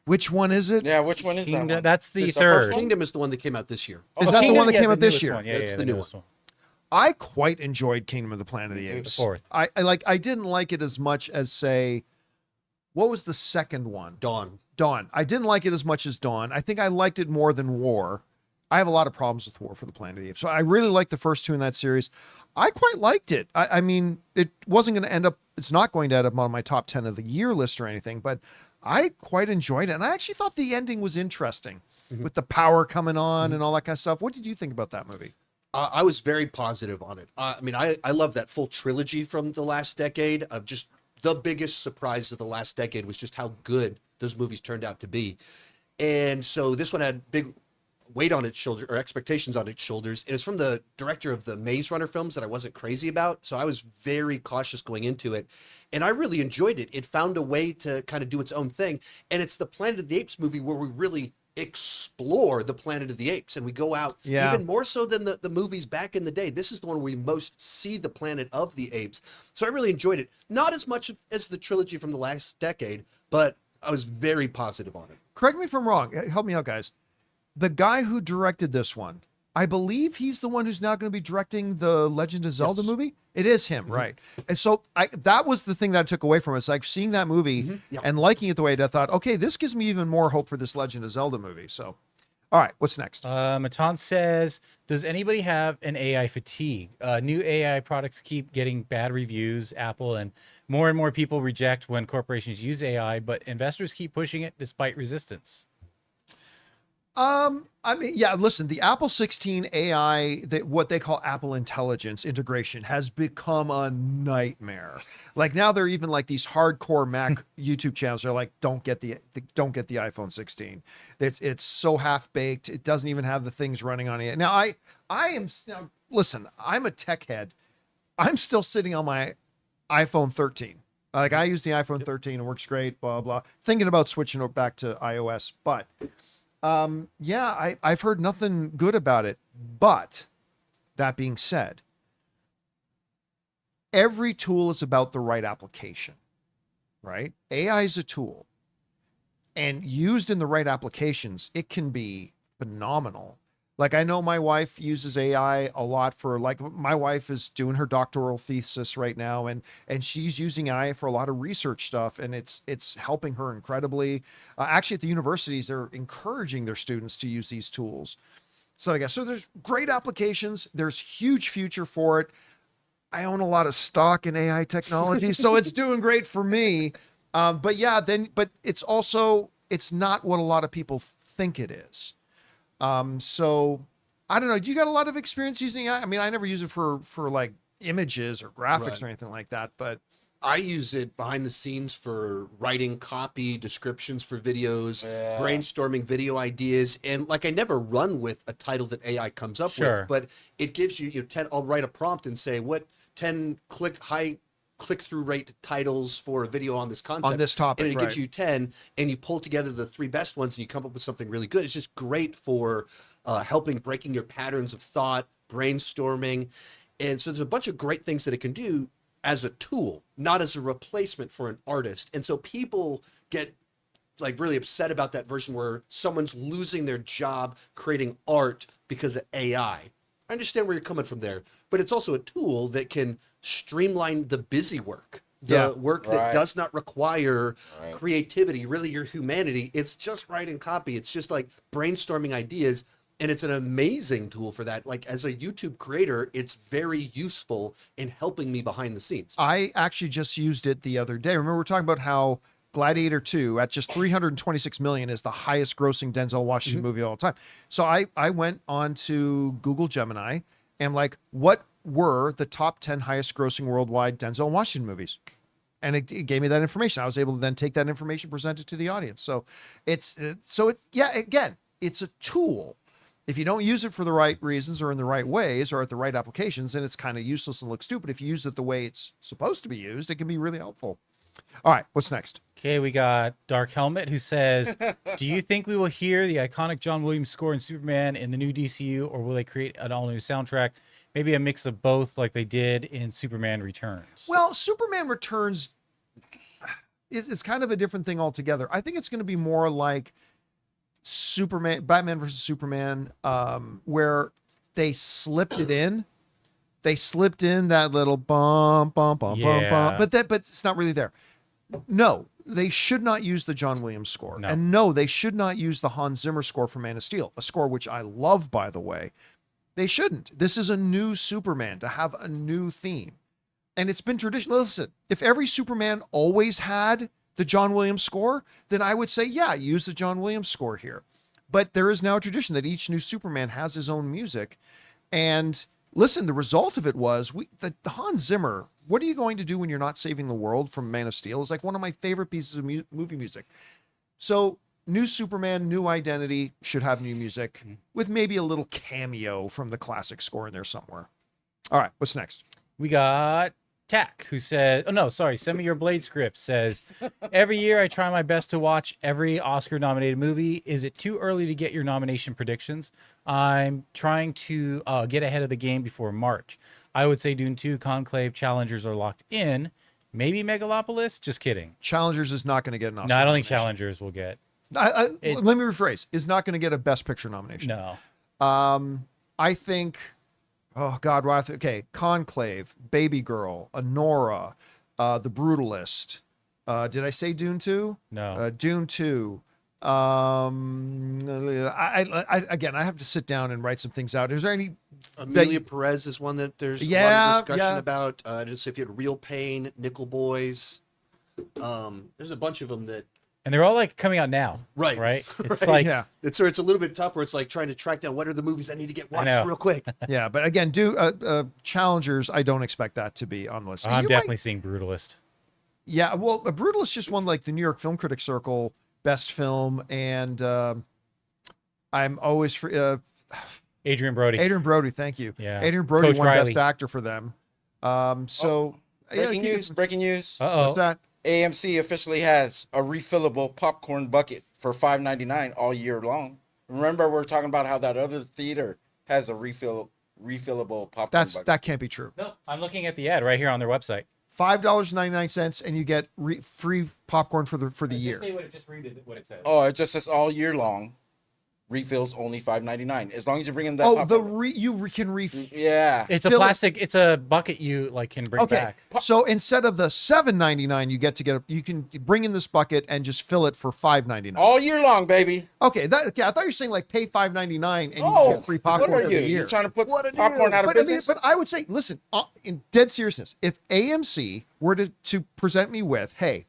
Which one is it? Yeah, which one is that one? That's the Is third. Kingdom is the one that came out this year. Is that the one that came out this newest year? one. Yeah, That's yeah, the new newest one. I quite enjoyed Kingdom of the Planet of the Apes. The fourth. I didn't like it as much as, say, what was the second one? Dawn. I didn't like it as much as Dawn. I think I liked it more than War. I have a lot of problems with War for the Planet of the Apes. So I really liked the first two in that series. I quite liked it. I mean, it wasn't going to end up, it's not going to end up on my top 10 of the year list or anything, but I quite enjoyed it. And I actually thought the ending was interesting with the power coming on and all that kind of stuff. What did you think about that movie? I was very positive on it. I mean, I love that full trilogy from the last decade. Of just the biggest surprise of the last decade was just how good those movies turned out to be. And so this one had big weight on its shoulder, or expectations on its shoulders. And it's from the director of the Maze Runner films that I wasn't crazy about. So I was very cautious going into it. And I really enjoyed it. It found a way to kind of do its own thing. And it's the Planet of the Apes movie where we really explore the Planet of the Apes, and we go out even more so than the movies back in the day. This is the one where we most see the Planet of the Apes. So I really enjoyed it. Not as much as the trilogy from the last decade, but I was very positive on it. Correct me if I'm wrong. Help me out, guys. The guy who directed this one, I believe he's the one who's now going to be directing the Legend of Zelda movie. It is him, right? And so that was the thing that I took away from it. It's like seeing that movie and liking it the way I thought, okay, this gives me even more hope for this Legend of Zelda movie. So, All right, what's next? Matan says, does anybody have an AI fatigue? New AI products keep getting bad reviews, Apple, and more people reject when corporations use AI, but investors keep pushing it despite resistance. I mean, yeah, listen, the Apple 16 AI, that what they call Apple Intelligence integration, has become a nightmare. Like now they're even like these hardcore Mac YouTube channels are like, don't get the iPhone 16. It's so half baked. It doesn't even have the things running on it. Now now listen, I'm a tech head. I'm still sitting on my iPhone 13. Like I use the iPhone 13, it works great, blah, blah. Thinking about switching back to iOS, but yeah, I've heard nothing good about it. But that being said, every tool is about the right application, right? AI is a tool, and used in the right applications, it can be phenomenal. Like I know my wife uses AI a lot for, like, my wife is doing her doctoral thesis right now, and she's using AI for a lot of research stuff, and it's helping her incredibly. Actually, at the universities, they're encouraging their students to use these tools. So I guess so. There's great applications. There's huge future for it. I own a lot of stock in AI technology, so it's doing great for me. But yeah, but it's not what a lot of people think it is. So I don't know. Do you got a lot of experience using AI? I mean, I never use it for like images or graphics or anything like that, but I use it behind the scenes for writing copy, descriptions for videos, brainstorming video ideas. And like, I never run with a title that AI comes up with, but it gives you, I'll write a prompt and say, what 10 high click-through rate titles for a video on this concept, on this topic, and it gives you 10, and you pull together the 3 best ones and you come up with something really good. It's just great for breaking your patterns of thought, brainstorming. And so there's a bunch of great things that it can do as a tool, not as a replacement for an artist. And so people get like really upset about that version where someone's losing their job creating art because of AI. I understand where you're coming from there, but it's also a tool that can streamline the busy work, the work that does not require creativity, really your humanity. It's just writing copy. It's just like brainstorming ideas. And it's an amazing tool for that. Like as a YouTube creator, it's very useful in helping me behind the scenes. I actually just used it the other day. Remember, we're talking about how Gladiator 2 at just 326 million is the highest grossing Denzel Washington movie of all time. So I went on to Google Gemini and like, what were the top 10 highest grossing worldwide Denzel Washington movies? And it gave me that information. I was able to then take that information, present it to the audience. So again, it's a tool. If you don't use it for the right reasons or in the right ways or at the right applications, then it's kind of useless and looks stupid. If you use it the way it's supposed to be used, it can be really helpful. All right, what's next? Okay, we got Dark Helmet, who says, do you think we will hear the iconic John Williams score in Superman in the new DCU, or will they create an all-new soundtrack? Maybe a mix of both like they did in Superman Returns. Well, Superman Returns is kind of a different thing altogether. I think it's going to be more like Batman versus Superman, where they slipped it in. They slipped in that little bum, but it's not really there. No, they should not use the John Williams score. No. And no, they should not use the Hans Zimmer score for Man of Steel, a score which I love, by the way. They shouldn't. This is a new Superman to have a new theme. And it's been traditional. Listen, if every Superman always had the John Williams score, then I would say, yeah, use the John Williams score here. But there is now a tradition that each new Superman has his own music. And listen, the result of it was the Hans Zimmer, what are you going to do when you're not saving the world from Man of Steel, is like one of my favorite pieces of movie music. So new Superman, new identity, should have new music with maybe a little cameo from the classic score in there somewhere. All right, what's next? We got Tack, who said, Send Me Your Blade Script says, every year I try my best to watch every Oscar nominated movie. Is it too early to get your nomination predictions? I'm trying to get ahead of the game before March. I would say Dune 2, Conclave, Challengers are locked in. Maybe Megalopolis? Just kidding. Challengers is not going to get an Oscar No, I don't nomination. think Challengers will get. Let me rephrase. Is not going to get a Best Picture nomination. No. I think... Oh, God. Okay. Conclave, Baby Girl, Honora, The Brutalist. Did I say Dune 2? No. Dune 2. Again, I have to sit down and write some things out. Is there any? Amelia Perez is one that there's a lot of discussion about. Just if you had Real Pain, Nickel Boys. There's a bunch of them that. And they're all like coming out now. Right. It's right. like, yeah. It's a little bit tougher. It's like trying to track down what are the movies I need to get watched real quick. Yeah. But again, Challengers, I don't expect that to be on the list. I'm definitely seeing Brutalist. Yeah. Well, Brutalist just won like the New York Film Critics Circle Best Film. And I'm always for Adrian Brody. Thank you. Yeah. Adrian Brody Coach won Riley. Best Actor for them. Breaking news. What's that? AMC officially has a refillable popcorn bucket for $5.99 all year long. Remember, we're talking about how that other theater has a refillable popcorn bucket. That can't be true. No, I'm looking at the ad right here on their website. $5.99, and you get free popcorn for the year. Just read what it says. Oh, it just says all year long. Refills only $5.99 as long as you bring in that. You can refill. Yeah, it's a plastic. It's a bucket you can bring back. So instead of the $7.99, you can bring in this bucket and just fill it for $5.99 all year long, baby. Okay, I thought you were saying like pay $5.99 and you get free popcorn for the year. You're trying to put popcorn out of business. But I would say, listen, in dead seriousness, if AMC were to present me with, hey,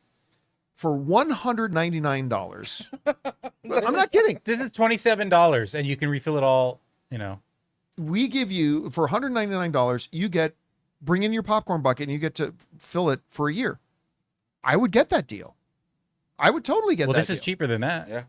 for $199. I'm not kidding. This is $27 and you can refill it all, We give you, for $199, you bring in your popcorn bucket and you get to fill it for a year. I would get that deal. I would totally get that deal. Well, this is cheaper than that. Yeah.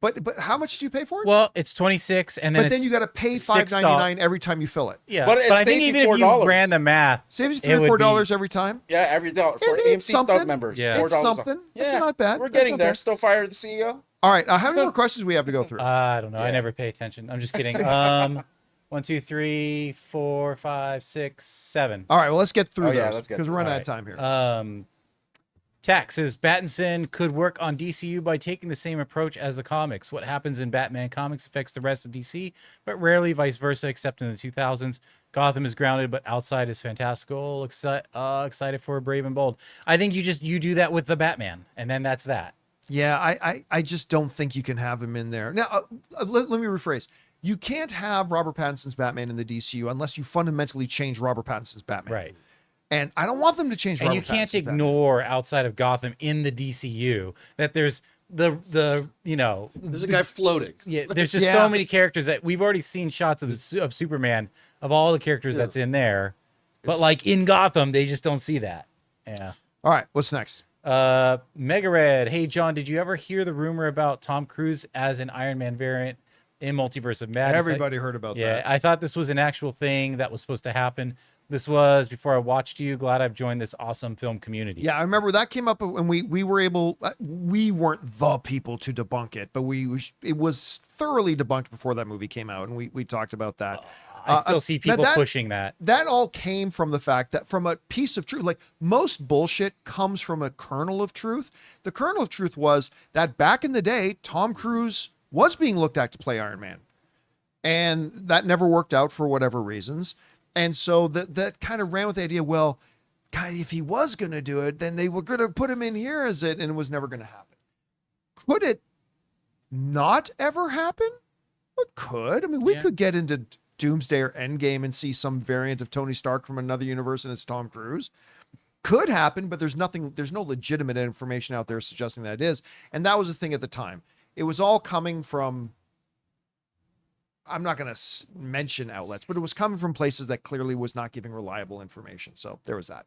But how much do you pay for it? Well, it's $26 and then you got to pay $5.99 every time you fill it. Yeah. But I think even if you ran the math, saves you $3 or $4 every time. Yeah, every dollar for AMC stock members. Yeah. It's something. Yeah. It's not bad. We're getting there. Still fire the CEO. All right. How many more questions we have to go through? I don't know. I never pay attention. I'm just kidding. 1, 2, 3, 4, 5, 6, 7. All right. Well, let's get through those. Yeah, let's get because we're running out of time here. Tax says Pattinson could work on DCU by taking the same approach as the comics. What happens in Batman comics affects the rest of DC, but rarely vice versa, except in the 2000s. Gotham is grounded, but outside is fantastical. Excited for Brave and Bold. I think you do that with the Batman, and then that's that. Yeah, I just don't think you can have him in there. Now, let me rephrase. You can't have Robert Pattinson's Batman in the DCU unless you fundamentally change Robert Pattinson's Batman. Right. And I don't want them to change Robert Pattinson's Batman. And you can't ignore outside of Gotham in the DCU that there's there's a guy floating. Yeah, there's just so many characters that we've already seen shots of Superman, of all the characters that's in there. But like in Gotham, they just don't see that. Yeah. All right, what's next? Mega Red. Hey John, did you ever hear the rumor about Tom Cruise as an Iron Man variant in Multiverse of Madness? Everybody heard about that. Yeah, I thought this was an actual thing that was supposed to happen. This was before I watched you. Glad I've joined this awesome film community. Yeah, I remember that came up when we were able. We weren't the people to debunk it, but it was thoroughly debunked before that movie came out, and we talked about that. I still see people pushing that. That all came from the fact that from a piece of truth, like most bullshit comes from a kernel of truth. The kernel of truth was that back in the day, Tom Cruise was being looked at to play Iron Man, and that never worked out for whatever reasons. And so that kind of ran with the idea, well, God, if he was going to do it, then they were going to put him in here as it, and it was never going to happen. Could it not ever happen? It could. I mean, we could get into Doomsday or Endgame and see some variant of Tony Stark from another universe and it's Tom Cruise. Could happen, but there's no legitimate information out there suggesting that it is. And that was the thing at the time. It was all coming from, I'm not going to mention outlets, but it was coming from places that clearly was not giving reliable information. So there was that.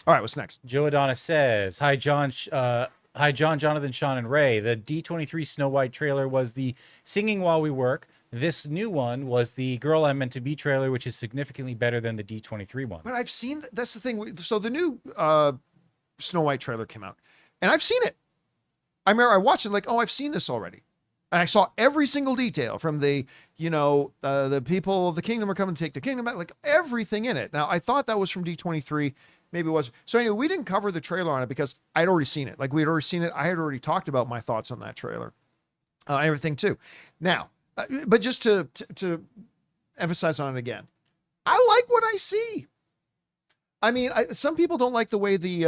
All right, what's next? Joe Adonis says, Hi, John, Jonathan, Sean, and Ray. The D23 Snow White trailer was the Singing While We Work. This new one was the Girl I'm Meant to Be trailer, which is significantly better than the D23 one. But I've seen, that's the thing. So the new Snow White trailer came out, and I've seen it. I remember I watched it like, oh, I've seen this already. And I saw every single detail from the people of the kingdom are coming to take the kingdom back, like everything in it. Now, I thought that was from D23. Maybe it was. So anyway, we didn't cover the trailer on it because I'd already seen it. Like we had already seen it. I had already talked about my thoughts on that trailer, everything too. Now, but just to emphasize on it again, I like what I see. I mean, some people don't like the way the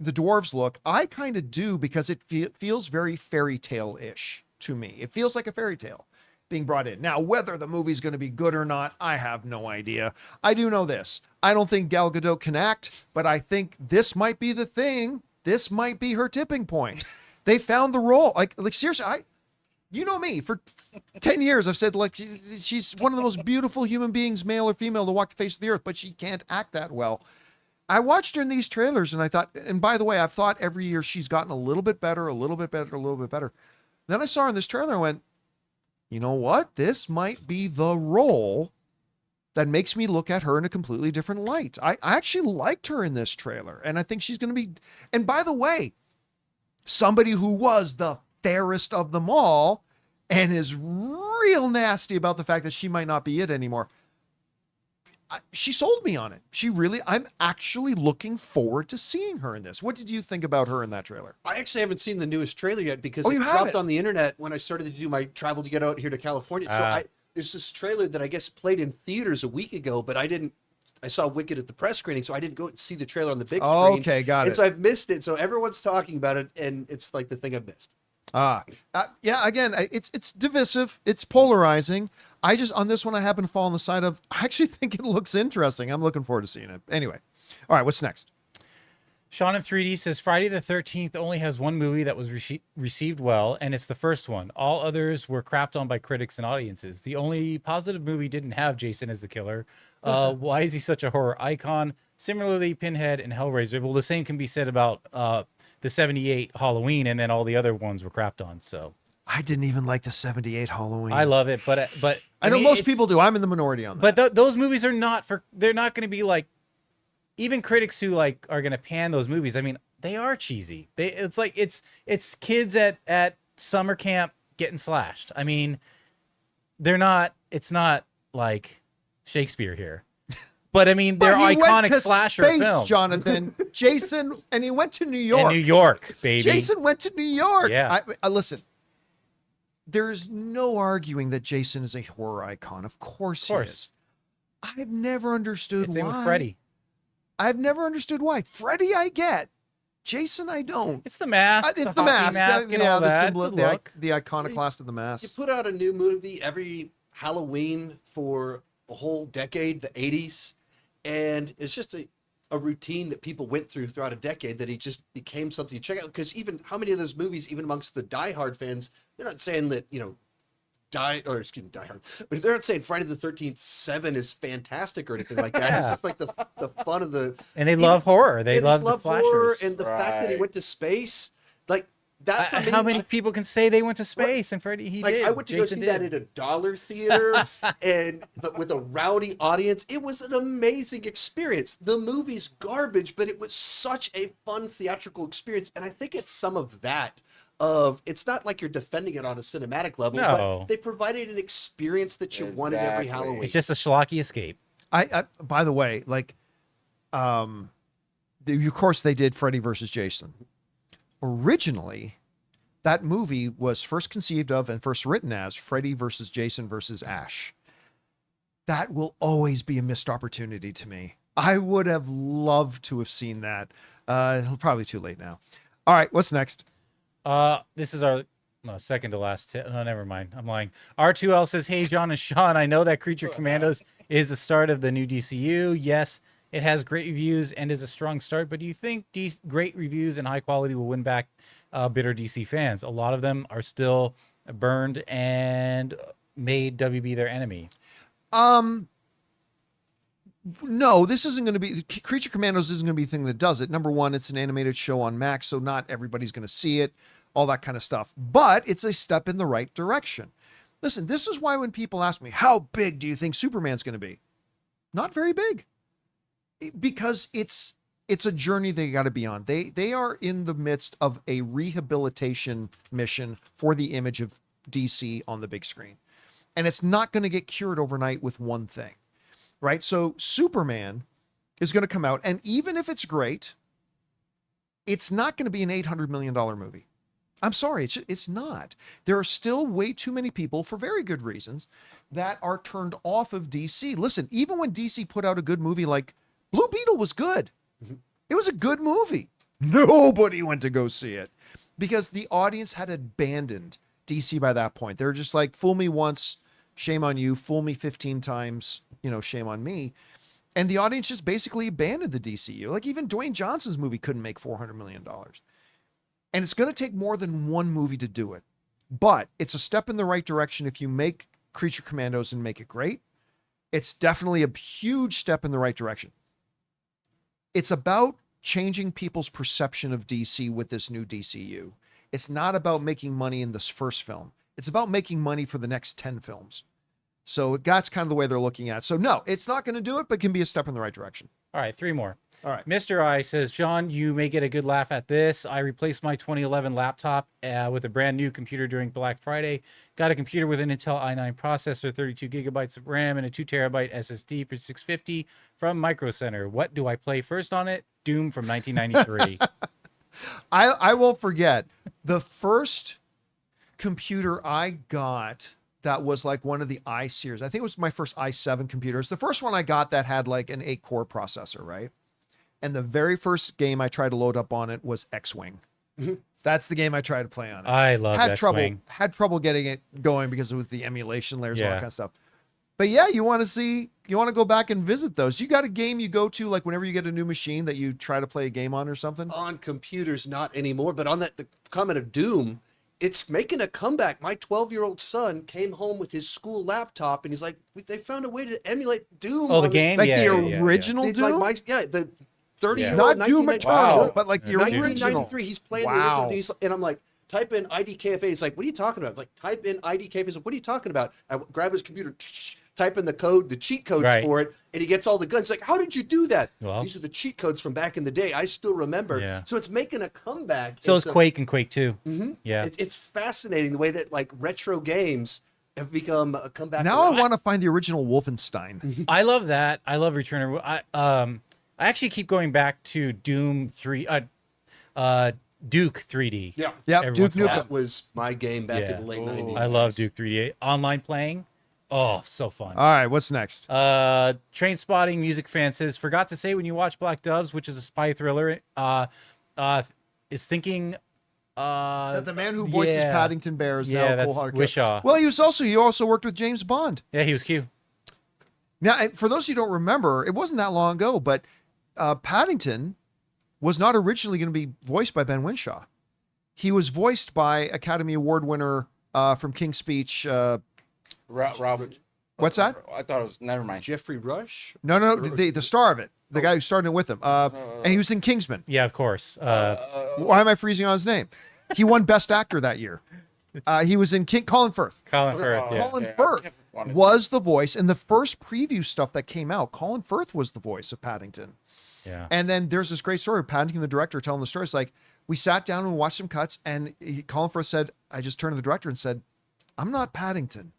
dwarves look. I kind of do, because it feels very fairy tale-ish to me. It feels like a fairy tale being brought in. Now, whether the movie's going to be good or not, I have no idea. I do know this. I don't think Gal Gadot can act, but I think this might be the thing. This might be her tipping point. They found the role. Like seriously, you know me, for 10 years, I've said, like, she's one of the most beautiful human beings, male or female, to walk the face of the earth, but she can't act that well. I watched her in these trailers and I thought, and by the way, I've thought every year she's gotten a little bit better, a little bit better, a little bit better. Then I saw her in this trailer and went, you know what? This might be the role that makes me look at her in a completely different light. I actually liked her in this trailer, and I think she's going to be, and by the way, somebody who was the fairest of them all and is real nasty about the fact that she might not be it anymore. She sold me on it. I'm actually looking forward to seeing her in this. What did you think about her in that trailer? I actually haven't seen the newest trailer yet, because it dropped on the internet when I started to do my travel to get out here to California. So there's this trailer that I guess played in theaters a week ago, but I saw Wicked at the press screening, so I didn't go see the trailer on the big screen. Okay, got it. And so I've missed it. So everyone's talking about it, and it's like the thing I've missed. Yeah, again, it's divisive. It's polarizing. On this one, I happen to fall on the side of, I actually think it looks interesting. I'm looking forward to seeing it. Anyway. All right, what's next? Sean in 3D says Friday the 13th only has one movie that was received well, and it's the first one. All others were crapped on by critics and audiences. The only positive movie didn't have Jason as the killer. Why is he such a horror icon? Similarly, Pinhead and Hellraiser. Well, the same can be said about the 78 Halloween, and then all the other ones were crapped on. So I didn't even like the 78 Halloween. I love it, but I know most people do. I'm in the minority on that. But those movies are not they're not going to be like, even critics who like are going to pan those movies. I mean, they are cheesy. It's like it's kids at summer camp getting slashed. I mean, it's not like Shakespeare here. But I mean, they're iconic slasher films. Jonathan, Jason, and he went to New York. In New York, baby. Jason went to New York. Yeah. Listen, there's no arguing that Jason is a horror icon. Of course he is. I've never understood why. Same with Freddy. I've never understood why. Freddy, I get. Jason, I don't. It's the mask. It's the mask. And all that. The iconoclast of the mask. You put out a new movie every Halloween for a whole decade, the 80s. And it's just a routine that people went through throughout a decade, that he just became something you check out. Because even how many of those movies, even amongst the diehard fans, they're not saying that, Die Hard, but they're not saying Friday the 13th 7 is fantastic or anything like that. Yeah. It's just like the fun of the. And they love horror. They love the horror, slashers. and the fact that he went to space, like that. For me, how many people can say they went to space? And Freddie, he did. I went to go see that in a dollar theater and with a rowdy audience. It was an amazing experience. The movie's garbage, but it was such a fun theatrical experience, and I think it's some of that. It's not like you're defending it on a cinematic level, but they provided an experience that you wanted every Halloween. It's just a schlocky escape. I by the way, like, of course they did Freddy versus Jason. Originally, that movie was first conceived of and first written as Freddy versus Jason versus Ash. That will always be a missed opportunity to me. I would have loved to have seen that. Probably too late now. All right, what's next? This is our second to last tip. Oh, never mind. I'm lying. R2L says, hey, John and Sean, I know that Creature Commandos is the start of the new DCU. Yes, it has great reviews and is a strong start, but do you think great reviews and high quality will win back bitter DC fans? A lot of them are still burned and made WB their enemy. No, this isn't going to be, Creature Commandos isn't going to be the thing that does it. Number one, it's an animated show on Max, so not everybody's going to see it, all that kind of stuff. But it's a step in the right direction. Listen, this is why when people ask me, how big do you think Superman's going to be? Not very big. Because it's a journey they got to be on. They are in the midst of a rehabilitation mission for the image of DC on the big screen. And it's not going to get cured overnight with one thing. Right? So Superman is going to come out, and even if it's great, it's not going to be an $800 million movie. I'm sorry, it's not. There are still way too many people, for very good reasons, that are turned off of DC. Listen, even when DC put out a good movie like Blue Beetle was good. It was a good movie. Nobody went to go see it because the audience had abandoned DC by that point. They're just like, fool me once, shame on you. Fool me 15 times, shame on me. And the audience just basically abandoned the DCU. Like even Dwayne Johnson's movie couldn't make $400 million. And it's going to take more than one movie to do it. But it's a step in the right direction if you make Creature Commandos and make it great. It's definitely a huge step in the right direction. It's about changing people's perception of DC with this new DCU. It's not about making money in this first film. It's about making money for the next 10 films. So that's kind of the way they're looking at it. So no, it's not going to do it, but can be a step in the right direction. All right, 3 more. All right. Mr. I says, John, you may get a good laugh at this. I replaced my 2011 laptop with a brand new computer during Black Friday. Got a computer with an Intel i9 processor, 32 gigabytes of RAM, and a 2 terabyte SSD for $650 from Micro Center. What do I play first on it? Doom from 1993. I won't forget the first computer I got that was like one of the i series. I think it was my first i7 computers. The first one I got that had like an 8-core processor, right? And the very first game I tried to load up on it was X-Wing. That's the game I tried to play on it. I love X-Wing. Had trouble getting it going because it was the emulation layers and all that kind of stuff. But yeah, you want to go back and visit those. You got a game you go to like whenever you get a new machine that you try to play a game on or something? On computers, not anymore. But on the comment of Doom, it's making a comeback. My 12-year-old son came home with his school laptop, and he's like, "They found a way to emulate Doom." Oh, the game, like the original Doom, like the not 30-year-old, Doom Eternal, but like the original. 1993. He's playing the original, and I'm like, type in IDKFA. He's like, "What are you talking about?" I'm like, type in IDKFA. He's like, "What are you talking about?" I grab his computer, type in the code, the cheat codes for it, and he gets all the guns. Like, how did you do that? Well, these are the cheat codes from back in the day. I still remember. Yeah. So it's making a comeback. So it's Quake and Quake 2. Mm-hmm. Yeah. It's fascinating the way that like retro games have become a comeback. Now I want to find the original Wolfenstein. I love that. I love Return. I actually keep going back to Doom 3, Duke 3D. Yeah. Duke Nukem. That was my game back in the late 90s. I love Duke 3D. Online playing. Oh, so fun. All right, what's next? Train Spotting Music Fan says, forgot to say when you watch Black Doves, which is a spy thriller, is thinking that the man who voices Paddington Bear is now Cole Hardcastle. Wishaw. Well, he also worked with James Bond. Yeah, he was Q. Now, for those who don't remember, it wasn't that long ago, but Paddington was not originally going to be voiced by Ben Whishaw. He was voiced by Academy Award winner from King's Speech. Ralph. What's that? I thought it was. Never mind. Jeffrey Rush. No. The star of it, the guy who started it with him, and he was in Kingsman. Yeah, of course. Why am I freezing on his name? He won Best Actor that year. He was in Colin Firth. Colin Firth. Yeah. Colin Firth was the voice in the first preview stuff that came out. Colin Firth was the voice of Paddington. Yeah. And then there's this great story of Paddington, the director, telling the story. It's like we sat down and watched some cuts, and Colin Firth said, "I just turned to the director and said, I'm not Paddington."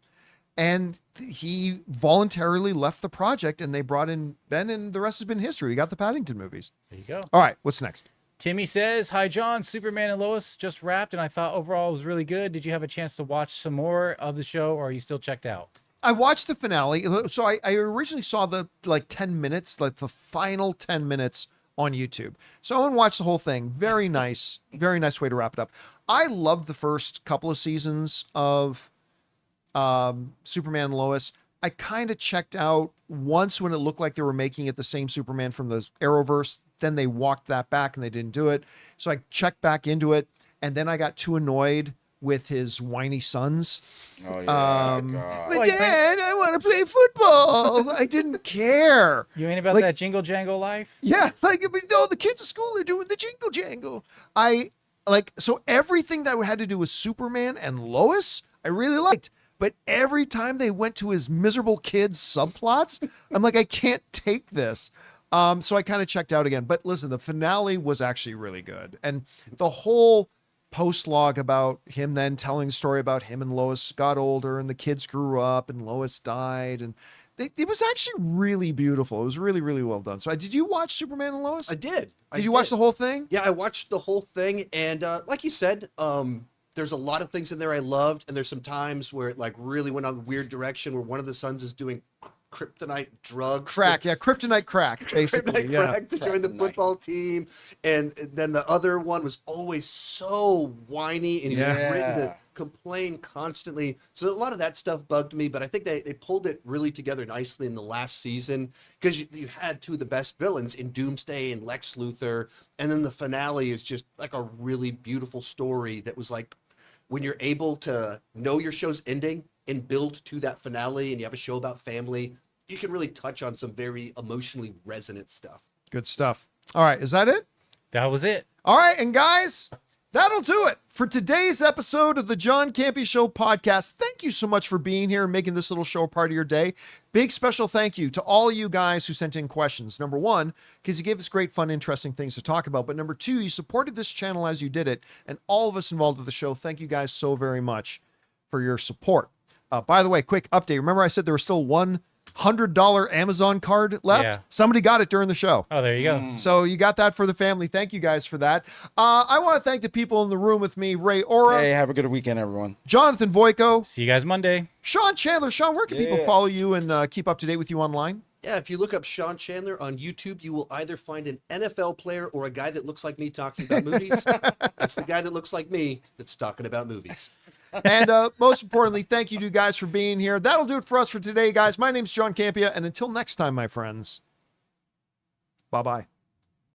And he voluntarily left the project, and they brought in Ben, and the rest has been history. We got the Paddington movies. There you go. All right, what's next? Timmy says, hi, John. Superman and Lois just wrapped, and I thought overall it was really good. Did you have a chance to watch some more of the show, or are you still checked out? I watched the finale. So I originally saw the 10 minutes, like the final 10 minutes on YouTube. So I went and watched the whole thing. Very nice way to wrap it up. I loved the first couple of seasons of Superman and Lois. I kind of checked out once when it looked like they were making it the same Superman from the Arrowverse. Then they walked that back and they didn't do it. So I checked back into it, and then I got too annoyed with his whiny sons. Oh yeah. But Dad, I want to play football. I didn't care. You ain't about that jingle jangle life? Yeah, the kids at school are doing the jingle jangle. So everything that had to do with Superman and Lois, I really liked. But every time they went to his miserable kids subplots, I'm like, I can't take this. So I kind of checked out again. But listen, the finale was actually really good. And the whole post log about him then telling the story about him and Lois got older and the kids grew up and Lois died. And it was actually really beautiful. It was really, really well done. So did you watch Superman and Lois? I did. Did you watch the whole thing? Yeah, I watched the whole thing. And like you said, there's a lot of things in there I loved. And there's some times where it really went on a weird direction where one of the sons is doing kryptonite drugs. Crack, kryptonite crack, basically. Kryptonite crack to join the football team. And then the other one was always so whiny and he was written to complain constantly. So a lot of that stuff bugged me, but I think they pulled it really together nicely in the last season because you had two of the best villains in Doomsday and Lex Luthor. And then the finale is just like a really beautiful story that was like, when you're able to know your show's ending and build to that finale and you have a show about family, you can really touch on some very emotionally resonant stuff. Good stuff. All right. Is that it? That was it. All right. And guys, that'll do it for today's episode of the John Campea Show podcast. Thank you so much for being here and making this little show a part of your day. Big special thank you to all of you guys who sent in questions. Number one, because you gave us great, fun, interesting things to talk about. But number two, you supported this channel as you did it. And all of us involved with the show, thank you guys so very much for your support. By the way, quick update. Remember I said there was still $100 Amazon card left? Yeah. Somebody got it during the show. Oh, there you go. So you got that for the family. Thank you guys for that. I want to thank the people in the room with me, Ray Ora. Hey, have a good weekend, everyone. Jonathan Voico. See you guys Monday. Sean Chandler. Sean, where can people follow you and keep up to date with you online? Yeah, if you look up Sean Chandler on YouTube, you will either find an NFL player or a guy that looks like me talking about movies. It's the guy that looks like me that's talking about movies. And most importantly, thank you to you guys for being here. That'll do it for us for today, guys. My name's John Campea, and until next time, my friends, bye-bye.